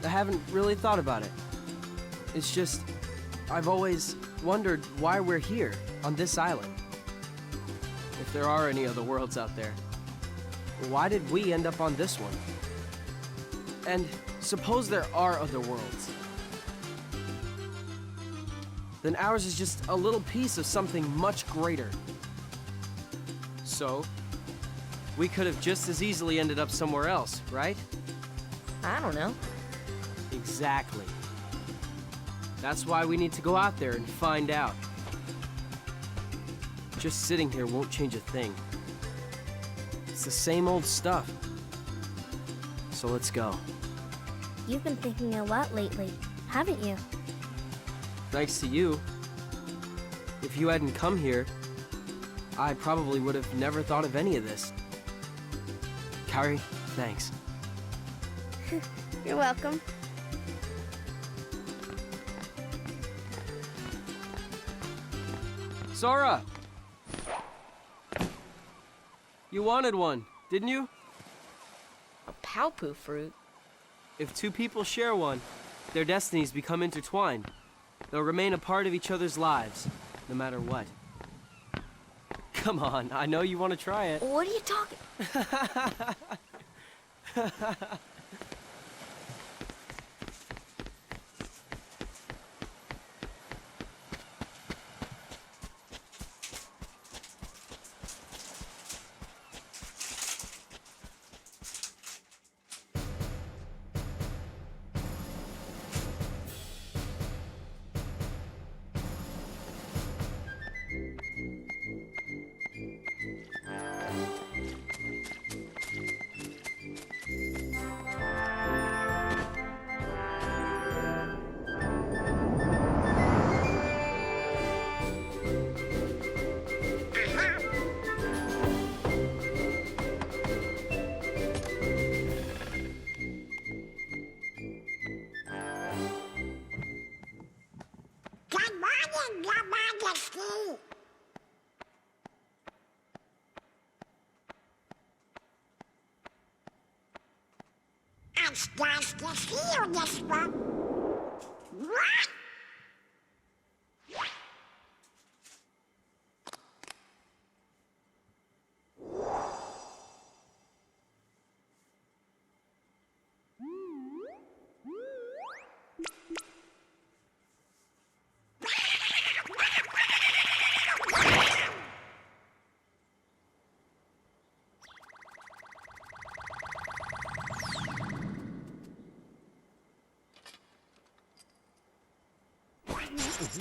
I haven't really thought about it. It's just, I've always wondered why we're here, on this island. If there are any other worlds out there, why did we end up on this one? And suppose there are other worlds. Then ours is just a little piece of something much greater. So, we could have just as easily ended up somewhere else, right? I don't know. Exactly. That's why we need to go out there and find out. Just sitting here won't change a thing. It's the same old stuff. So let's go. You've been thinking a lot lately, haven't you? Thanks to you. If you hadn't come here, I probably would have never thought of any of this. Kairi, thanks. You're welcome. Sora! You wanted one, didn't you? A Palpu fruit? If two people share one, their destinies become intertwined. They'll remain a part of each other's lives, no matter what. Come on, I know you want to try it. What are you talking? Good morning, Your Majesty. It's nice to see you this one. What?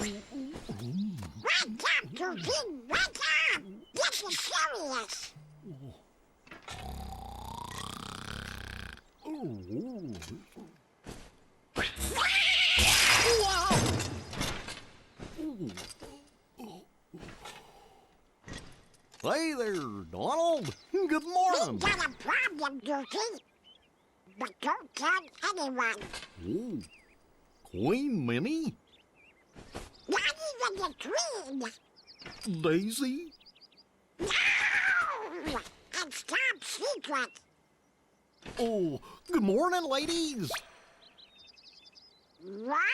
Wake up, Goofy! Wake up! This is serious. Hey there, Donald. Good We morning. got a problem, Goofy. But don't tell anyone. Oh, Queen Minnie? Not even the Queen. Daisy? No! It's top secret. Oh, good morning, ladies. What?